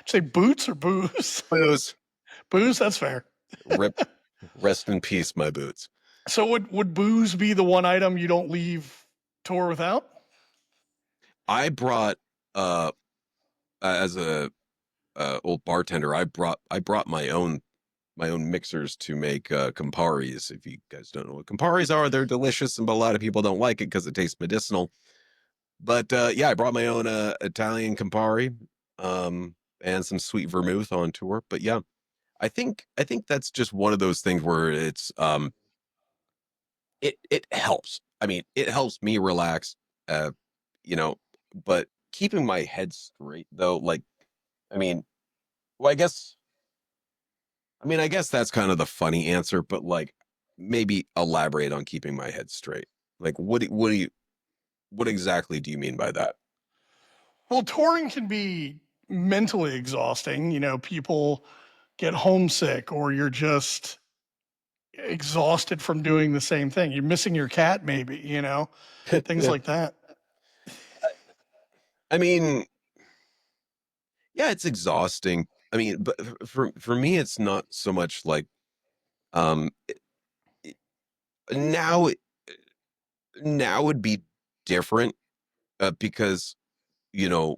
[SPEAKER 1] Say boots or booze?
[SPEAKER 2] Booze.
[SPEAKER 1] Booze. That's fair.
[SPEAKER 2] Rip. Rest in peace, my boots.
[SPEAKER 1] So would booze be the one item you don't leave Tour without?
[SPEAKER 2] I brought as a old bartender, I brought my own mixers to make Camparis. If you guys don't know what Camparis are, they're delicious, and but a lot of people don't like it because it tastes medicinal. But yeah, I brought my own Italian Campari, and some sweet vermouth on tour. But yeah, I think that's just one of those things where it helps. I mean, it helps me relax, uh, you know, but keeping my head straight though, like, I mean, well, I guess that's kind of the funny answer, but like maybe elaborate on keeping my head straight. Like what exactly do you mean by that?
[SPEAKER 1] Well, touring can be mentally exhausting. People get homesick or you're just exhausted from doing the same thing. You're missing your cat, maybe, things
[SPEAKER 2] Yeah.
[SPEAKER 1] like that.
[SPEAKER 2] I mean, yeah, it's exhausting. I mean, but for me it's not so much like um it- now now would be different because you know,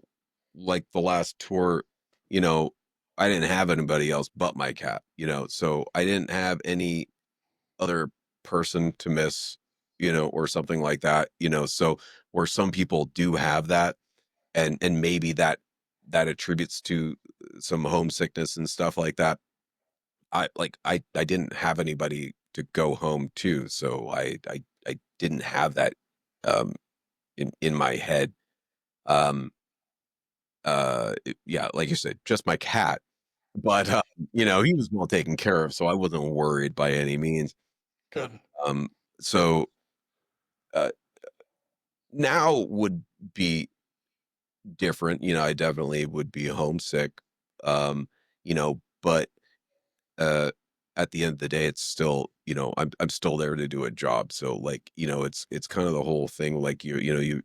[SPEAKER 2] like the last tour, you know, I didn't have anybody else but my cat, so I didn't have any other person to miss, or something like that, so where some people do have that, and maybe that attributes to some homesickness and stuff like that. I didn't have anybody to go home to, so I didn't have that um in my head. Um yeah, like you said, just my cat. But he was well taken care of, so I wasn't worried by any means.
[SPEAKER 1] Good.
[SPEAKER 2] Um so uh now would be different. I definitely would be homesick. But uh at the end of the day it's still, I'm still there to do a job. So like, it's kind of the whole thing, like you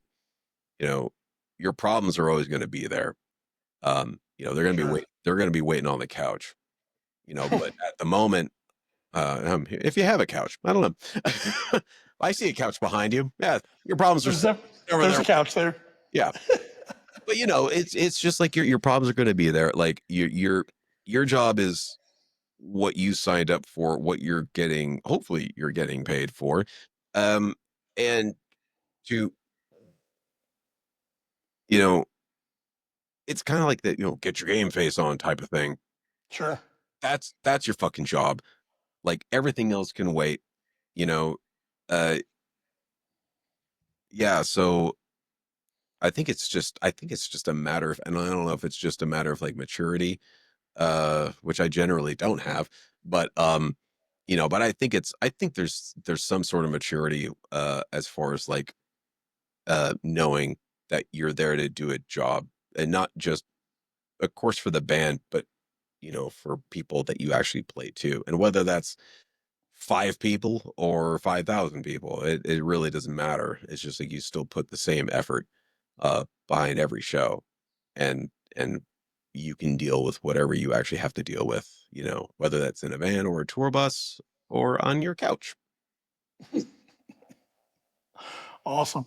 [SPEAKER 2] know, your problems are always going to be there.
[SPEAKER 1] Sure.
[SPEAKER 2] They're going to be waiting on the couch, but at the moment, if you have a couch, I don't know. I see a couch behind you. Yeah, your problems are
[SPEAKER 1] There's
[SPEAKER 2] still
[SPEAKER 1] def-
[SPEAKER 2] over
[SPEAKER 1] there's
[SPEAKER 2] there.
[SPEAKER 1] a couch there.
[SPEAKER 2] Yeah, but it's just like your problems are going to be there. Like your job is what you signed up for, what you're getting. Hopefully, you're getting paid for, um, and to you know, it's kind of like that. Get your game face on type of thing.
[SPEAKER 1] Sure.
[SPEAKER 2] That's your fucking job. Like everything else can wait. You know, uh, yeah. So I think it's just a matter of, and I don't know if it's just a matter of like maturity, which I generally don't have, but but I think there's some sort of maturity as far as like knowing that you're there to do a job, and not just, of course, for the band, but for people that you actually play to, and whether that's five people or 5,000 people, it really doesn't matter. It's just like you still put the same effort behind every show, and you can deal with whatever you actually have to deal with, whether that's in a van or a tour bus or on your couch.
[SPEAKER 1] Awesome.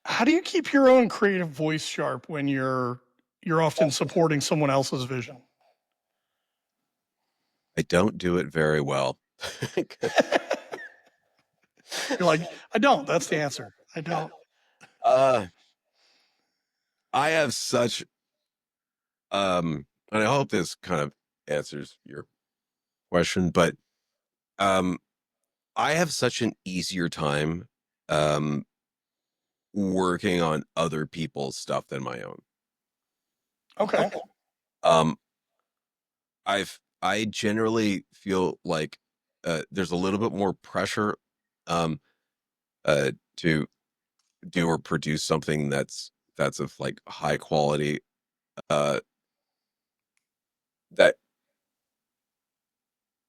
[SPEAKER 1] How do you keep your own creative voice sharp when you're often supporting someone else's vision?
[SPEAKER 2] I don't do it very well.
[SPEAKER 1] You're like, I don't. That's the answer. I don't.
[SPEAKER 2] uh I have such and I hope this kind of answers your question, but um I have such an easier time um working on other people's stuff than my own.
[SPEAKER 1] Okay.
[SPEAKER 2] Um I generally feel like there's a little bit more pressure um to do or produce something that's of like high quality, uh that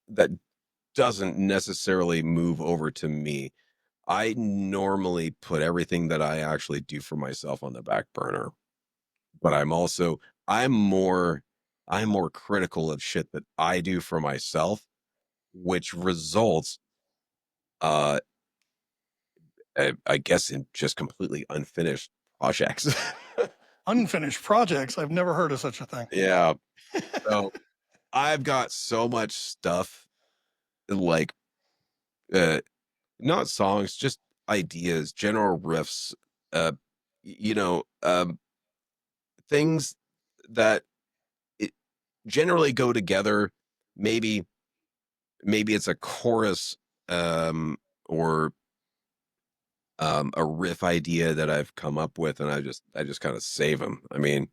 [SPEAKER 2] that doesn't necessarily move over to me. I normally put everything that I actually do for myself on the back burner, but I'm more I'm more critical of shit that I do for myself, which results uh I guess in just completely unfinished projects.
[SPEAKER 1] Unfinished projects. I've never heard of such a thing.
[SPEAKER 2] Yeah. So I've got so much stuff like uh not songs, just ideas, general riffs, uh you know, things that it generally go together. Maybe maybe it's a chorus um or a riff idea that I've come up with and I just kind of save them. I mean,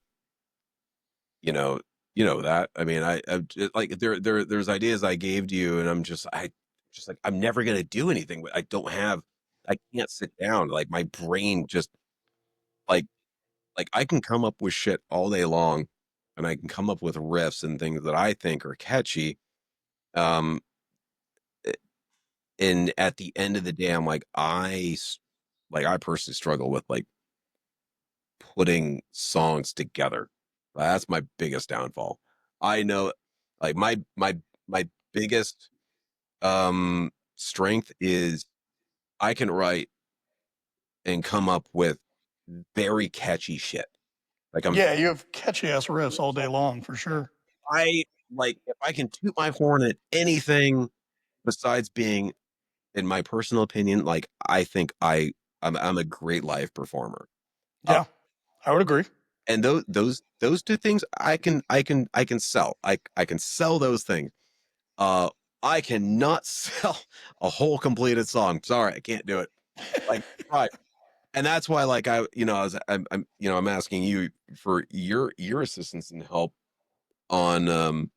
[SPEAKER 2] you know, you know that. I mean, I just, like there's ideas I gave to you and I just like I'm never going to do anything with. I can't sit down. Like my brain just like I can come up with shit all day long and I can come up with riffs and things that I think are catchy. Um eh, and at the end of the day I'm like like I personally struggle with like putting songs together. That's my biggest downfall. I know like my biggest strength is I can write and come up with very catchy shit. Like
[SPEAKER 1] Yeah, you have catchy ass riffs all day long for sure.
[SPEAKER 2] I like if I can toot my horn at anything besides being in my personal opinion, like I think I'm a great live performer. Uh,
[SPEAKER 1] Yeah, I would agree.
[SPEAKER 2] and those two things I can sell. I can sell those things. Uh, I cannot sell a whole completed song. Sorry, I can't do it. Like, right. And that's why, like, I'm asking you for your assistance and help on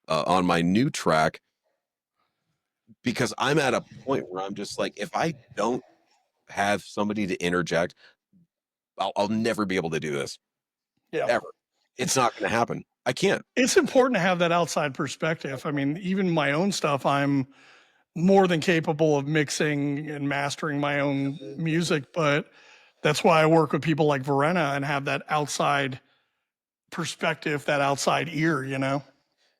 [SPEAKER 2] my new track because I'm at a point where I'm just like, if I don't have somebody to interject, I'll never be able to do this
[SPEAKER 1] Yeah.
[SPEAKER 2] ever. It's
[SPEAKER 1] It's
[SPEAKER 2] not going to happen. I can't.
[SPEAKER 1] it's important to have that outside perspective. I mean, even my own stuff, I'm more than capable of mixing and mastering my own music, but that's why I work with people like Verena and have that outside perspective, that outside ear, you know?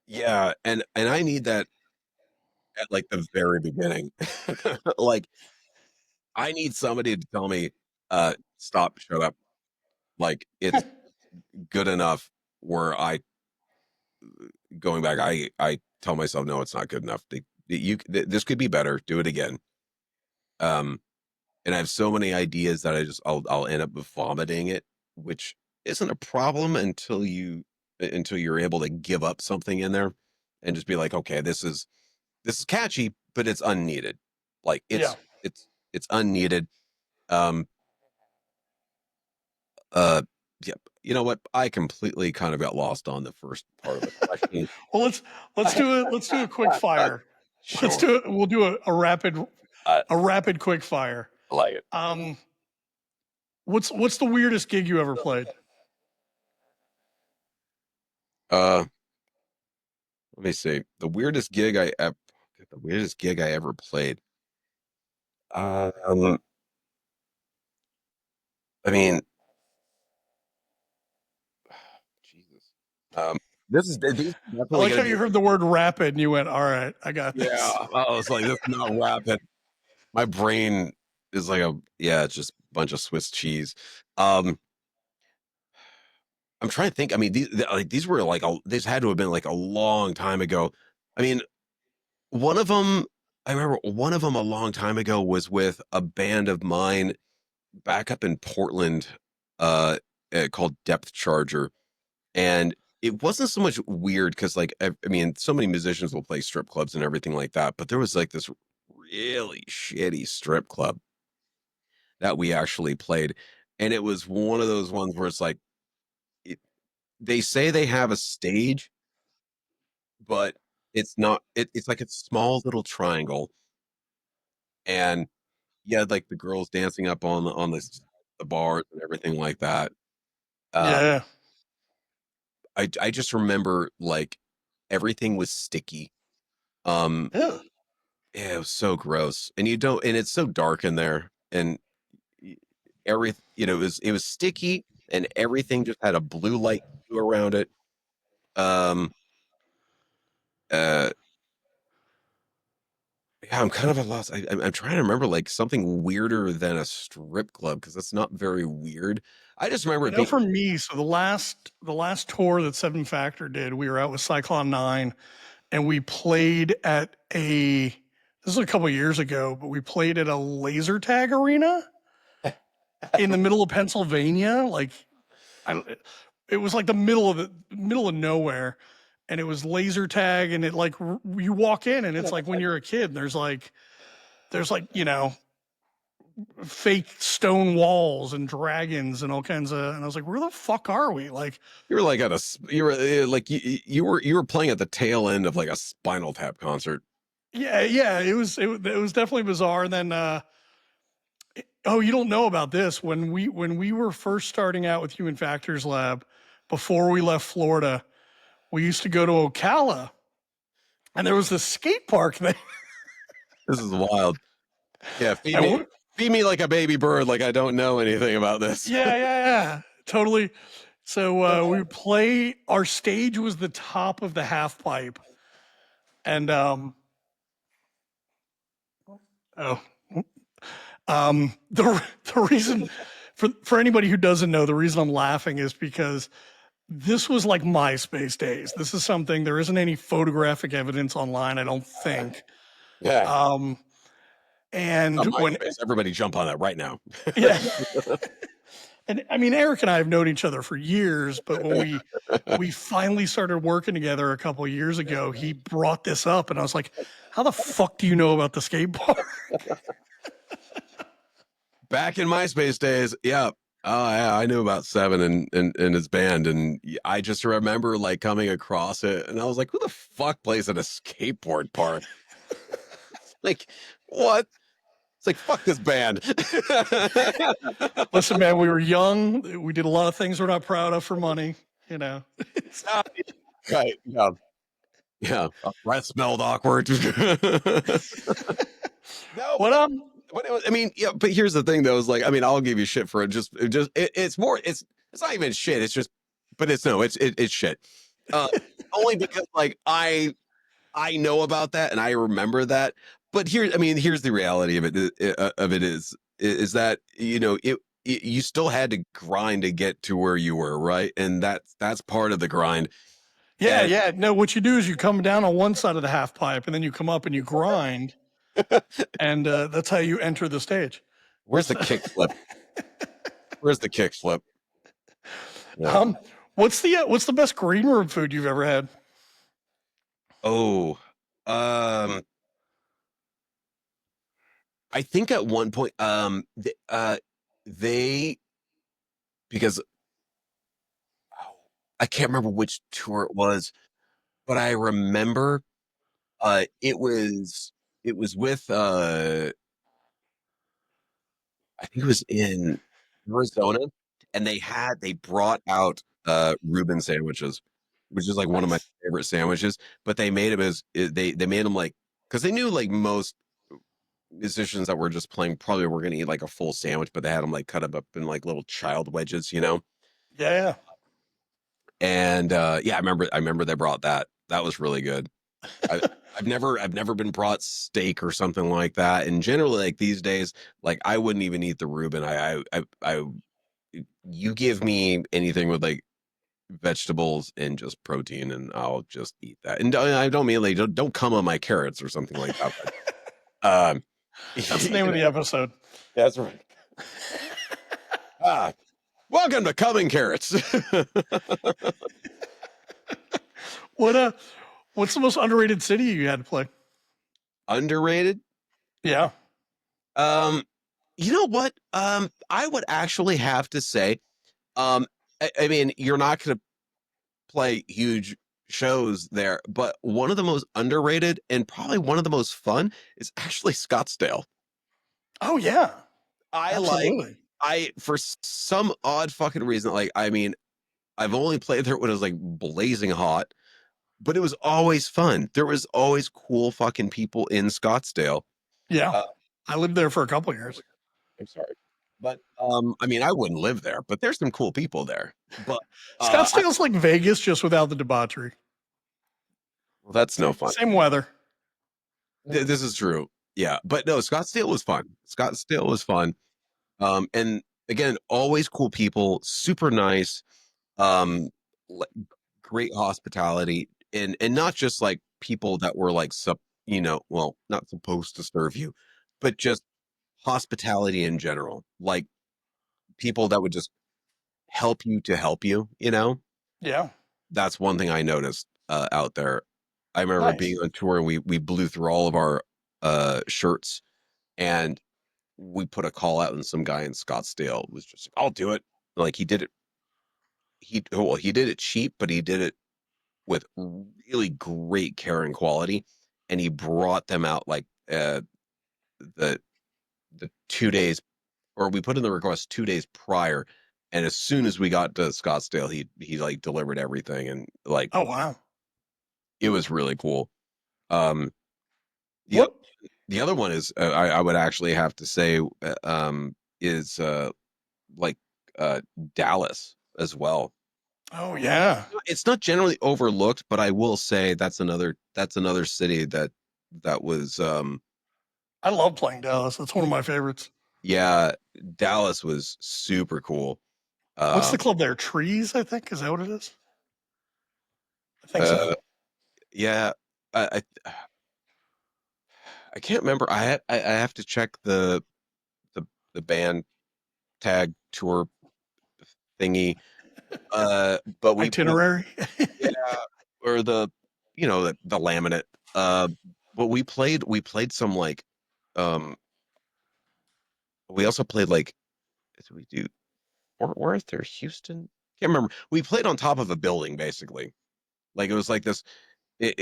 [SPEAKER 2] Yeah, and I need that at like the very beginning. Like I need somebody to tell me, stop, shut up. Like it's good enough where I going back, I tell myself, no, it's not good enough. This could be better. Do it again. Um, and I have so many ideas that I'll end up vomiting it, which isn't a problem until you're able to give up something in there and just be like, okay, this is catchy, but it's unneeded. Like
[SPEAKER 1] Yeah.
[SPEAKER 2] it's unneeded. Um, uh, yeah, you know what? I completely kind of got lost on the first part of the question.
[SPEAKER 1] Well, let's do a quick fire. Let's
[SPEAKER 2] Sure,
[SPEAKER 1] do it. We'll do
[SPEAKER 2] I,
[SPEAKER 1] a rapid quick fire.
[SPEAKER 2] I like it.
[SPEAKER 1] Um, what's the weirdest gig you ever played?
[SPEAKER 2] Uh, let me see. The weirdest gig I ever played. Um, I mean, Jesus. Um, these are
[SPEAKER 1] I
[SPEAKER 2] definitely
[SPEAKER 1] like
[SPEAKER 2] going
[SPEAKER 1] how
[SPEAKER 2] to be
[SPEAKER 1] you
[SPEAKER 2] like,
[SPEAKER 1] heard the word rapid and you went, "All right, I got
[SPEAKER 2] yeah.
[SPEAKER 1] this."
[SPEAKER 2] I was like, this is not rapid. My brain is like yeah, it's just a bunch of Swiss cheese. Um, I'm trying to think. I mean, these were like these had to have been like a long time ago. I mean, one of them, I remember one of them a long time ago was with a band of mine back up in Portland, uh, called Depth Charger, and it wasn't so much weird because like I mean, so many musicians will play strip clubs and everything like that, but there was like this really shitty strip club that we actually played, and it was one of those ones where it's like it, they say they have a stage but it's not it's like a small little triangle and yeah like the girls dancing up on the bars and everything like that. um
[SPEAKER 1] Yeah,
[SPEAKER 2] I just remember like everything was sticky.
[SPEAKER 1] yeah.
[SPEAKER 2] Yeah, it was so gross and you don't and it's so dark in there and y- every it was sticky and everything just had a blue light around it. um uh Yeah, I'm kind of at loss. I'm trying to remember like something weirder than a strip club because that's not very weird. I just remember
[SPEAKER 1] I
[SPEAKER 2] it
[SPEAKER 1] know
[SPEAKER 2] being.
[SPEAKER 1] for me, so the last tour that Seven Factor did, we were out with Cyclone 9 and we played at this was a couple years ago, but we played at a laser tag arena in the middle of Pennsylvania. Like I, it was like the middle of nowhere, and it was laser tag, and it like you walk in, and it's like when you're a kid, and there's like fake stone walls and dragons and all kinds of, and I was like, where the fuck are we? Like,
[SPEAKER 2] You were like you were like you were playing at the tail end of like a Spinal Tap concert.
[SPEAKER 1] yeah, it was definitely bizarre. And then oh, you don't know about this. When we were first starting out with Human Factors Lab, before we left Florida, we used to go to Ocala, and there was this skate park there.
[SPEAKER 2] This is wild. Yeah,
[SPEAKER 1] And
[SPEAKER 2] feed me like a baby bird. Like I don't know anything about this.
[SPEAKER 1] yeah, totally. So we would play. Our stage was the top of the half pipe, and oh, the reason for anybody who doesn't know, the reason I'm laughing is because this was like MySpace days. This is something, there isn't any photographic evidence online, I don't think.
[SPEAKER 2] Yeah,
[SPEAKER 1] Um, and
[SPEAKER 2] not
[SPEAKER 1] when,
[SPEAKER 2] MySpace. Everybody jump on that right now.
[SPEAKER 1] yeah, and I mean, Eric and I have known each other for years, but when we finally started working together a couple of years ago, he brought this up, and I was like, "How the fuck do you know about the skate park?"
[SPEAKER 2] Back in MySpace days, yeah. Oh yeah, I knew about Seven and his band, and I just remember like coming across it, and I was like, "Who the fuck plays at a skateboard park?" Like, what? It's like, fuck this band.
[SPEAKER 1] Listen, man, we were young. We did a lot of things we're not proud of for money. You know.
[SPEAKER 2] Right. Yeah. Yeah. Our breath smelled awkward. No,
[SPEAKER 1] What
[SPEAKER 2] but it was, I mean, yeah, but here's the thing though, is like, I mean, I'll give you shit for it. It's more, it's not even shit. It's just, but it's no, it's shit. Uh, Only because like I know about that and I remember that. But I mean, here's the reality of it is that, you still had to grind to get to where you were, right? And that's part of the grind.
[SPEAKER 1] Yeah,
[SPEAKER 2] And
[SPEAKER 1] yeah. No, what you do is you come down on one side of the half pipe, and then you come up and you grind, and that's how you enter the stage.
[SPEAKER 2] where's the kick flip? Where's the kick flip? Yeah.
[SPEAKER 1] Um, what's the best green room food you've ever had?
[SPEAKER 2] Oh, um, I think at one point, they because oh, I can't remember which tour it was, but I remember, it was with, I think it was in Arizona, and they brought out Reuben sandwiches, which is like one of my
[SPEAKER 1] Nice.
[SPEAKER 2] favorite sandwiches. But they made them they made them like, because they knew like most musicians that were just playing probably were gonna eat like a full sandwich, but they had them like cut up in like little child wedges.
[SPEAKER 1] Yeah, yeah.
[SPEAKER 2] And yeah, I remember they brought that. That was really good. I, I've never been brought steak or something like that. And generally, like these days, like I wouldn't even eat the Reuben. You give me anything with like vegetables and just protein, and I'll just eat that. And I don't mean like don't come on my carrots or something like that. But,
[SPEAKER 1] That's the name of the episode.
[SPEAKER 2] that's right. Ah, welcome to Coming Carrots.
[SPEAKER 1] What what's the most underrated city you had to play?
[SPEAKER 2] Underrated.
[SPEAKER 1] Yeah.
[SPEAKER 2] Um, you know what? I would actually have to say, um, I mean, you're not going to play huge shows there, but one of the most underrated and probably one of the most fun is actually Scottsdale.
[SPEAKER 1] Oh yeah.
[SPEAKER 2] I like,
[SPEAKER 1] Absolutely.
[SPEAKER 2] for some odd fucking reason, like, I mean, I've only played there when it was like blazing hot, but it was always fun. There was always cool fucking people in Scottsdale.
[SPEAKER 1] Yeah.
[SPEAKER 2] Uh,
[SPEAKER 1] I lived there for a couple of years.
[SPEAKER 2] I'm sorry. But I mean, I wouldn't live there, but there's some cool people there. But I
[SPEAKER 1] Scottsdale's like Vegas, just without the debauchery.
[SPEAKER 2] well, that's no
[SPEAKER 1] Same
[SPEAKER 2] fun.
[SPEAKER 1] same weather.
[SPEAKER 2] This is true. Yeah, but no, Scottsdale was fun. Scottsdale was fun. And again, always cool people, super nice, um, le- great hospitality, and not just like people that were like well, not supposed to serve you, but just hospitality in general. Like people that would just help you to help you, you know?
[SPEAKER 1] Yeah.
[SPEAKER 2] That's one thing I noticed out there. I remember being
[SPEAKER 1] Nice.
[SPEAKER 2] on tour and we blew through all of our shirts, and we put a call out, and some guy in Scottsdale was just like, I'll do it. Like he did it. He did it cheap, but he did it with really great care and quality. And he brought them out like the 2 days, or we put in the request 2 days prior. And as soon as we got to Scottsdale, he like delivered everything, and like
[SPEAKER 1] Oh wow.
[SPEAKER 2] it was really cool. Um, the
[SPEAKER 1] What?
[SPEAKER 2] the other one is I would actually have to say is like Dallas as well.
[SPEAKER 1] Oh yeah.
[SPEAKER 2] It's not generally overlooked, but I will say that's another city that was
[SPEAKER 1] I love playing Dallas. That's one of my favorites.
[SPEAKER 2] yeah, Dallas was super cool.
[SPEAKER 1] What's the
[SPEAKER 2] Um
[SPEAKER 1] club there? Trees, I think. Is that what it is? I think so.
[SPEAKER 2] uh yeah, I can't remember. I have to check the the band tag tour thingy. But we played,
[SPEAKER 1] Itinerary.
[SPEAKER 2] yeah, or the laminate. Uh but we played some like um we also played like did we do where is there Houston? Can't remember. We played on top of a building basically. Like it was like this. I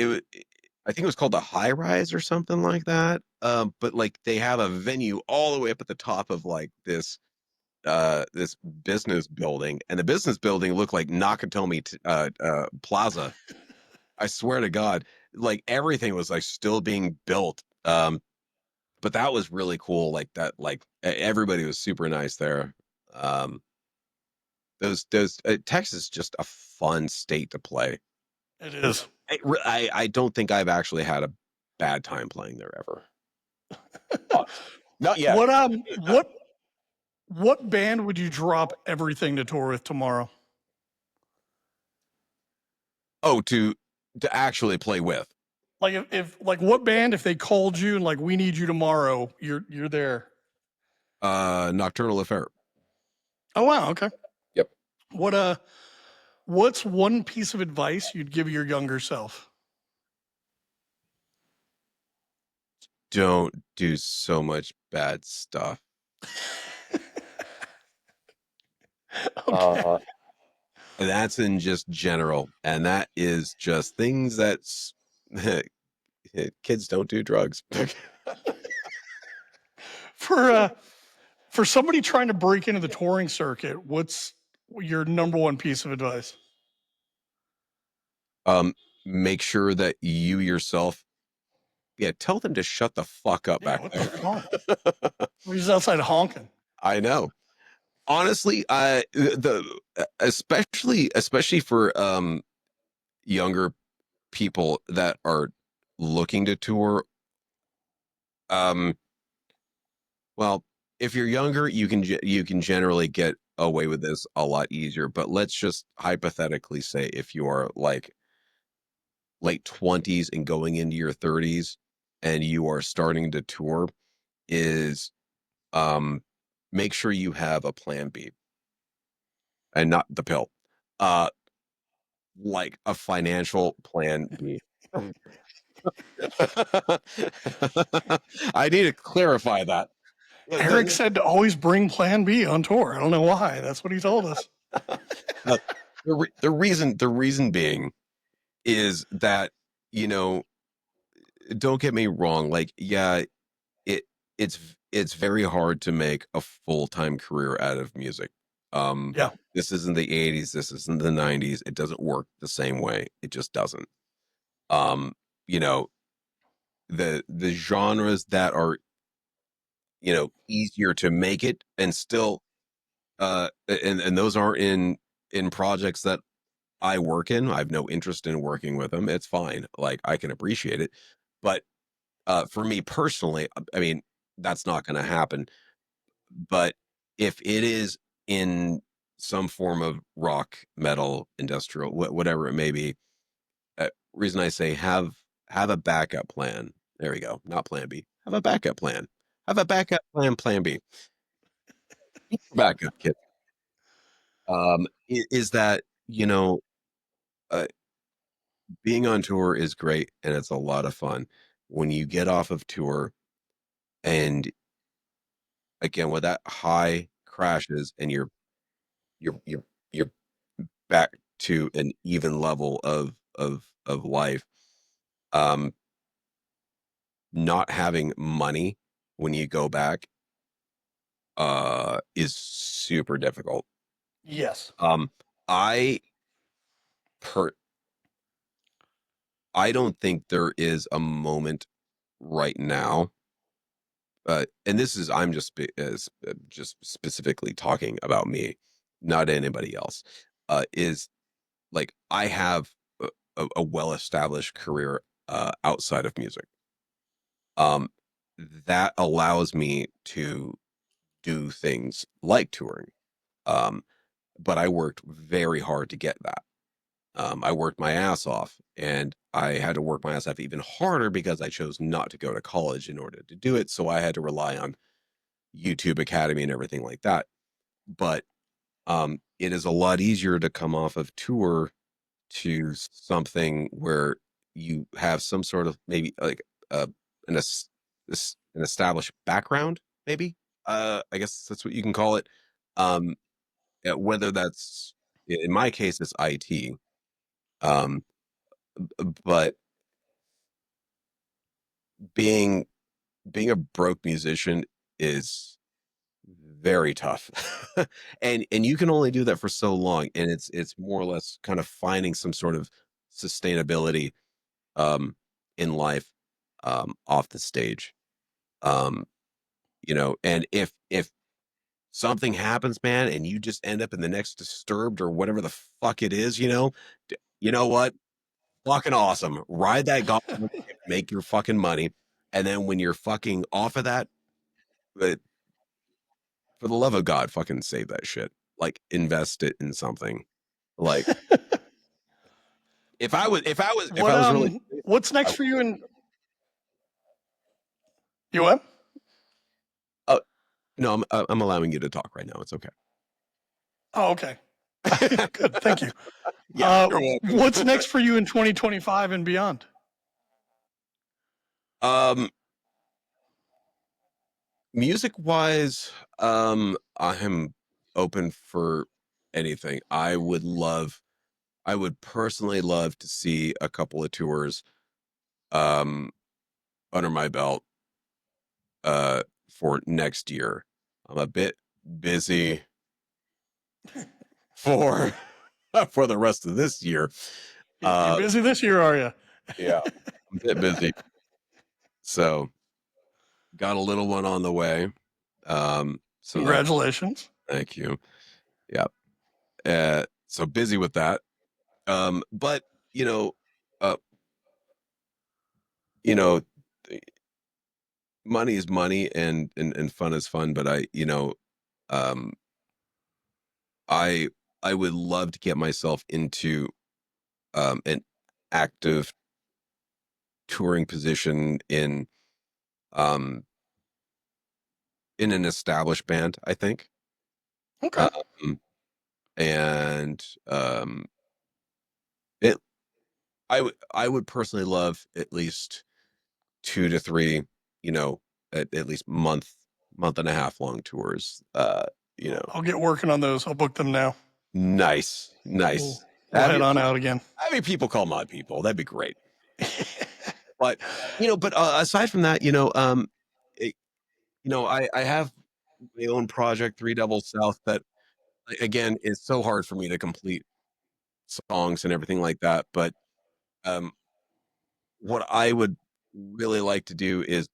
[SPEAKER 2] think it was called the High Rise or something like that. But like they have a venue all the way up at the top of like this business building, and the business building looked like Nakatomi Plaza. I swear to God, like everything was like still being built. But that was really cool. Like that, like everybody was super nice there. Um, those Texas is just a fun state to play.
[SPEAKER 1] It is.
[SPEAKER 2] I don't think I've actually had a bad time playing there ever. Honestly. Not yet.
[SPEAKER 1] What
[SPEAKER 2] Get it done.
[SPEAKER 1] what band would you drop everything to tour with tomorrow?
[SPEAKER 2] Oh, to actually play with.
[SPEAKER 1] Like if like what band if they called you and like we need you tomorrow, you're there.
[SPEAKER 2] Nocturnal Affair.
[SPEAKER 1] Oh wow, okay.
[SPEAKER 2] Yep.
[SPEAKER 1] What what's one piece of advice you'd give your younger self?
[SPEAKER 2] Don't do so much bad stuff.
[SPEAKER 1] Okay.
[SPEAKER 2] Uh, that's in just general, and that is just things that's kids don't do drugs.
[SPEAKER 1] For for somebody trying to break into the touring circuit, what's your number one piece of advice?
[SPEAKER 2] um, make sure that you yourself, yeah, tell them to shut the fuck up
[SPEAKER 1] Yeah,
[SPEAKER 2] back
[SPEAKER 1] what the
[SPEAKER 2] there.
[SPEAKER 1] fuck? We're just outside honking.
[SPEAKER 2] I know. Honestly, the especially for younger people that are looking to tour, um well, if you're younger, you can generally get away with this a lot easier, but let's just hypothetically say if you are like late 20s and going into your 30s and you are starting to tour, is um make sure you have a plan B and not the pill. Uh like a financial plan B. I need to clarify that.
[SPEAKER 1] Eric said to always bring Plan B on tour. I don't know why. That's what he told us.
[SPEAKER 2] Uh, the reason being is that, you know, don't get me wrong, like yeah, it it's very hard to make a full-time career out of music. Um
[SPEAKER 1] Yeah.
[SPEAKER 2] this isn't the 80s, this isn't the 90s. It doesn't work the same way. It just doesn't. Um you know, the genres that are, easier to make it and still and those are in projects that I work in. I have no interest in working with them. It's fine. Like I can appreciate it. But For me personally, I mean, that's not going to happen. But if it is in some form of rock, metal, industrial, whatever it may be, reason I say have a backup plan. There we go. Not plan B. Have a backup plan. Have a backup plan. Plan B. Backup kit. Is that uh, being on tour is great and it's a lot of fun. When you get off of tour and again when that high crashes and you're back to an even level of life. Um, Not having money when you go back is super difficult.
[SPEAKER 1] Yes.
[SPEAKER 2] I per I don't think there is a moment right now. And this is I'm just specifically talking about me, not anybody else. Is like I have a well-established career outside of music. Um, that allows me to do things like touring. Um, but I worked very hard to get that. I worked my ass off and I had to work my ass off even harder because I chose not to go to college in order to do it. So I had to rely on YouTube Academy and everything like that. But it is a lot easier to come off of tour to something where you have some sort of maybe like uh, an an established background, maybe. I guess that's what you can call it. Um, Whether that's in my case, it's IT. Um, but being being a broke musician is very tough, and you can only do that for so long, and it's more or less kind of finding some sort of sustainability um, in life off the stage. Um, and if something happens, man, and you just end up in the next Disturbed or whatever the fuck it is, you know what? Fucking awesome. Ride that goddamn wave, make your fucking money, and then when you're fucking off of that, uh, for the love of God, fucking save that shit. Like invest it in something. Like if
[SPEAKER 1] What
[SPEAKER 2] I was really
[SPEAKER 1] what's
[SPEAKER 2] I
[SPEAKER 1] next for you in you what?
[SPEAKER 2] oh no, I'm allowing you to talk right now. It's okay.
[SPEAKER 1] Oh, okay. Good. Thank you.
[SPEAKER 2] Yeah, you're
[SPEAKER 1] What's
[SPEAKER 2] welcome.
[SPEAKER 1] next for you in 2025 and beyond?
[SPEAKER 2] um Music wise, I am open for anything. I would personally love to see a couple of tours um under my belt for next year. I'm a bit busy for for the rest of this year.
[SPEAKER 1] You
[SPEAKER 2] Uh
[SPEAKER 1] busy this year, are you?
[SPEAKER 2] yeah, I'm a bit busy. So got a little one on the way. So that
[SPEAKER 1] Congratulations.
[SPEAKER 2] thank you. Yeah. So busy with that. But you know, uh, you know, money is money and fun is fun. But um, I I would love to get myself into an active touring position um in an established band. I think,
[SPEAKER 1] Okay.
[SPEAKER 2] um, and it I would personally love at least 2 to 3, at least month and a half long tours.
[SPEAKER 1] I'll get working on those. I'll book them now.
[SPEAKER 2] Nice,
[SPEAKER 1] We'll,
[SPEAKER 2] nice.
[SPEAKER 1] we'll head on out again.
[SPEAKER 2] Having people call mod people, that'd be great. But aside from that, it, I have my own project, Three Devils South, that again is so hard for me to complete songs and everything like that. But um, what I would really like to do is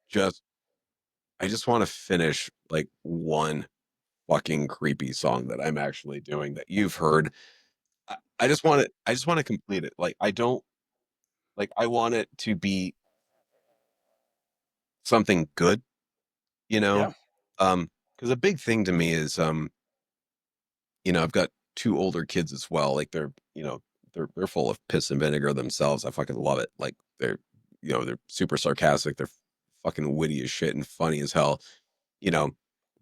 [SPEAKER 2] just I just want to finish like one fucking creepy song that I'm actually doing that you've heard. I just want to complete it. Like I don't like I want it to be something good, you know?
[SPEAKER 1] Yeah.
[SPEAKER 2] Because a big thing to me is, I've got two older kids as well. Like they're full of piss and vinegar themselves. I fucking love it. Like they're super sarcastic. They're fucking witty as shit and funny as hell, you know.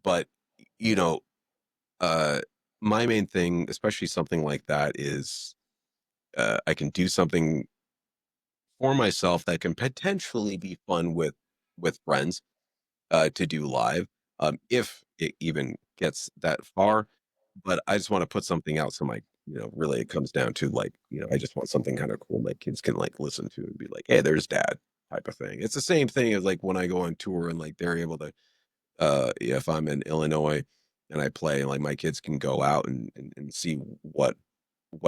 [SPEAKER 2] But you know, uh, my main thing, especially something like that, is I can do something for myself that can potentially be fun with friends to do live, if it even gets that far. But I just want to put something out. So really it comes down to like, I just want something kind of cool my kids can like listen to and be like, hey, there's dad type of thing. It's the same thing as like when I go on tour and like they're able to, if I'm in Illinois and I play, like my kids can go out and see what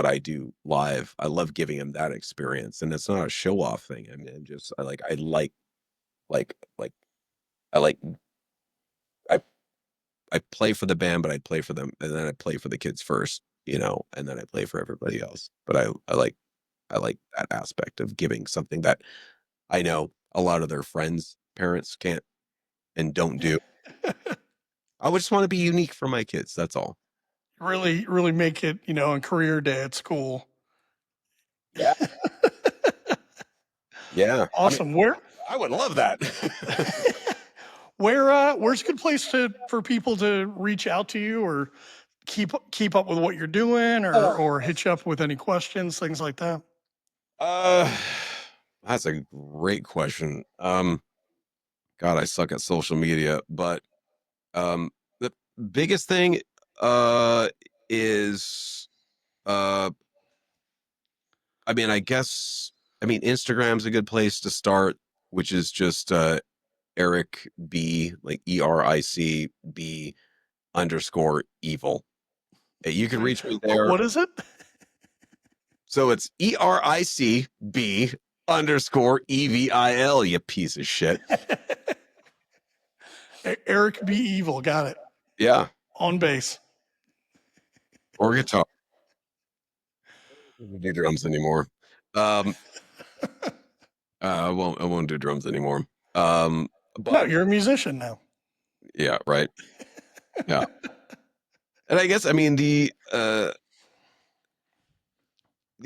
[SPEAKER 2] I do live. I love giving them that experience. And it's not a show off thing. I mean, like, I like I I play for the band, but I play for them, and then I play for the kids first, and then I play for everybody else. But I like that aspect of giving something that I know a lot of their friends' parents can't and don't do. I would just want to be unique for my kids. That's all.
[SPEAKER 1] Really, really make it, on career day at school.
[SPEAKER 2] Yeah, yeah. I mean,
[SPEAKER 1] Awesome. Where
[SPEAKER 2] I would love that.
[SPEAKER 1] where's a good place for people to reach out to you or keep up with what you're doing or hit you up with any questions, things like that?
[SPEAKER 2] uh, that's a great question. God, I suck at social media, but the biggest thing uh is uh I mean, Instagram's a good place to start, which is just Eric B, like ERIC B underscore evil. You can reach me there.
[SPEAKER 1] What is it?
[SPEAKER 2] So it's ERIC B underscore EVIL, you piece of shit.
[SPEAKER 1] Eric B. Evil, got it.
[SPEAKER 2] Yeah.
[SPEAKER 1] On base.
[SPEAKER 2] Or guitar. I don't do drums anymore. Um I won't do drums anymore.
[SPEAKER 1] No,
[SPEAKER 2] But
[SPEAKER 1] you're a musician now.
[SPEAKER 2] yeah, right. Yeah. And I guess the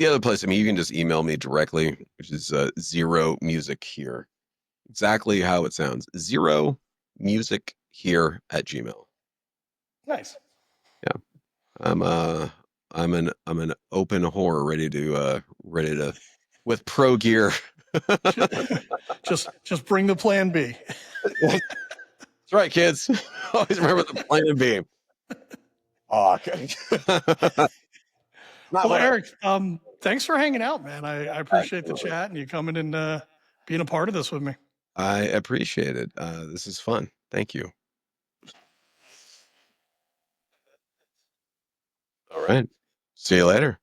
[SPEAKER 2] other place, you can just email me directly, which is zero music here. Exactly how it sounds. Zero music here at Gmail.
[SPEAKER 1] Nice.
[SPEAKER 2] Yeah. I'm an open whore ready to with pro gear.
[SPEAKER 1] Just bring the plan B.
[SPEAKER 2] That's right, kids. Always remember the plan B. Oh, okay. Not
[SPEAKER 1] Well,
[SPEAKER 2] what
[SPEAKER 1] Eric, thanks for hanging out, man. I appreciate the chat and you coming and being a part of this with me.
[SPEAKER 2] I appreciate it. This is fun. Thank you. All right. See you later.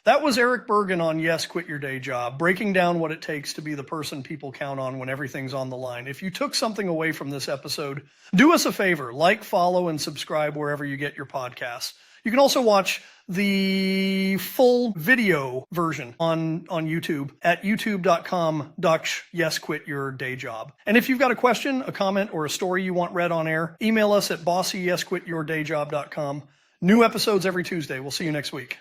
[SPEAKER 1] That was Eric Bergen on Yes, Quit Your Day Job, breaking down what it takes to be the person people count on when everything's on the line. If you took something away from this episode, do us a favor, like, follow, and subscribe wherever you get your podcasts. You can also watch the full video version on YouTube at youtube.com/yes quit your day job. And if you've got a question, a comment, or a story you want read on air, email us at bossyyesquityourdayjob.com. New episodes every Tuesday. We'll see you next week.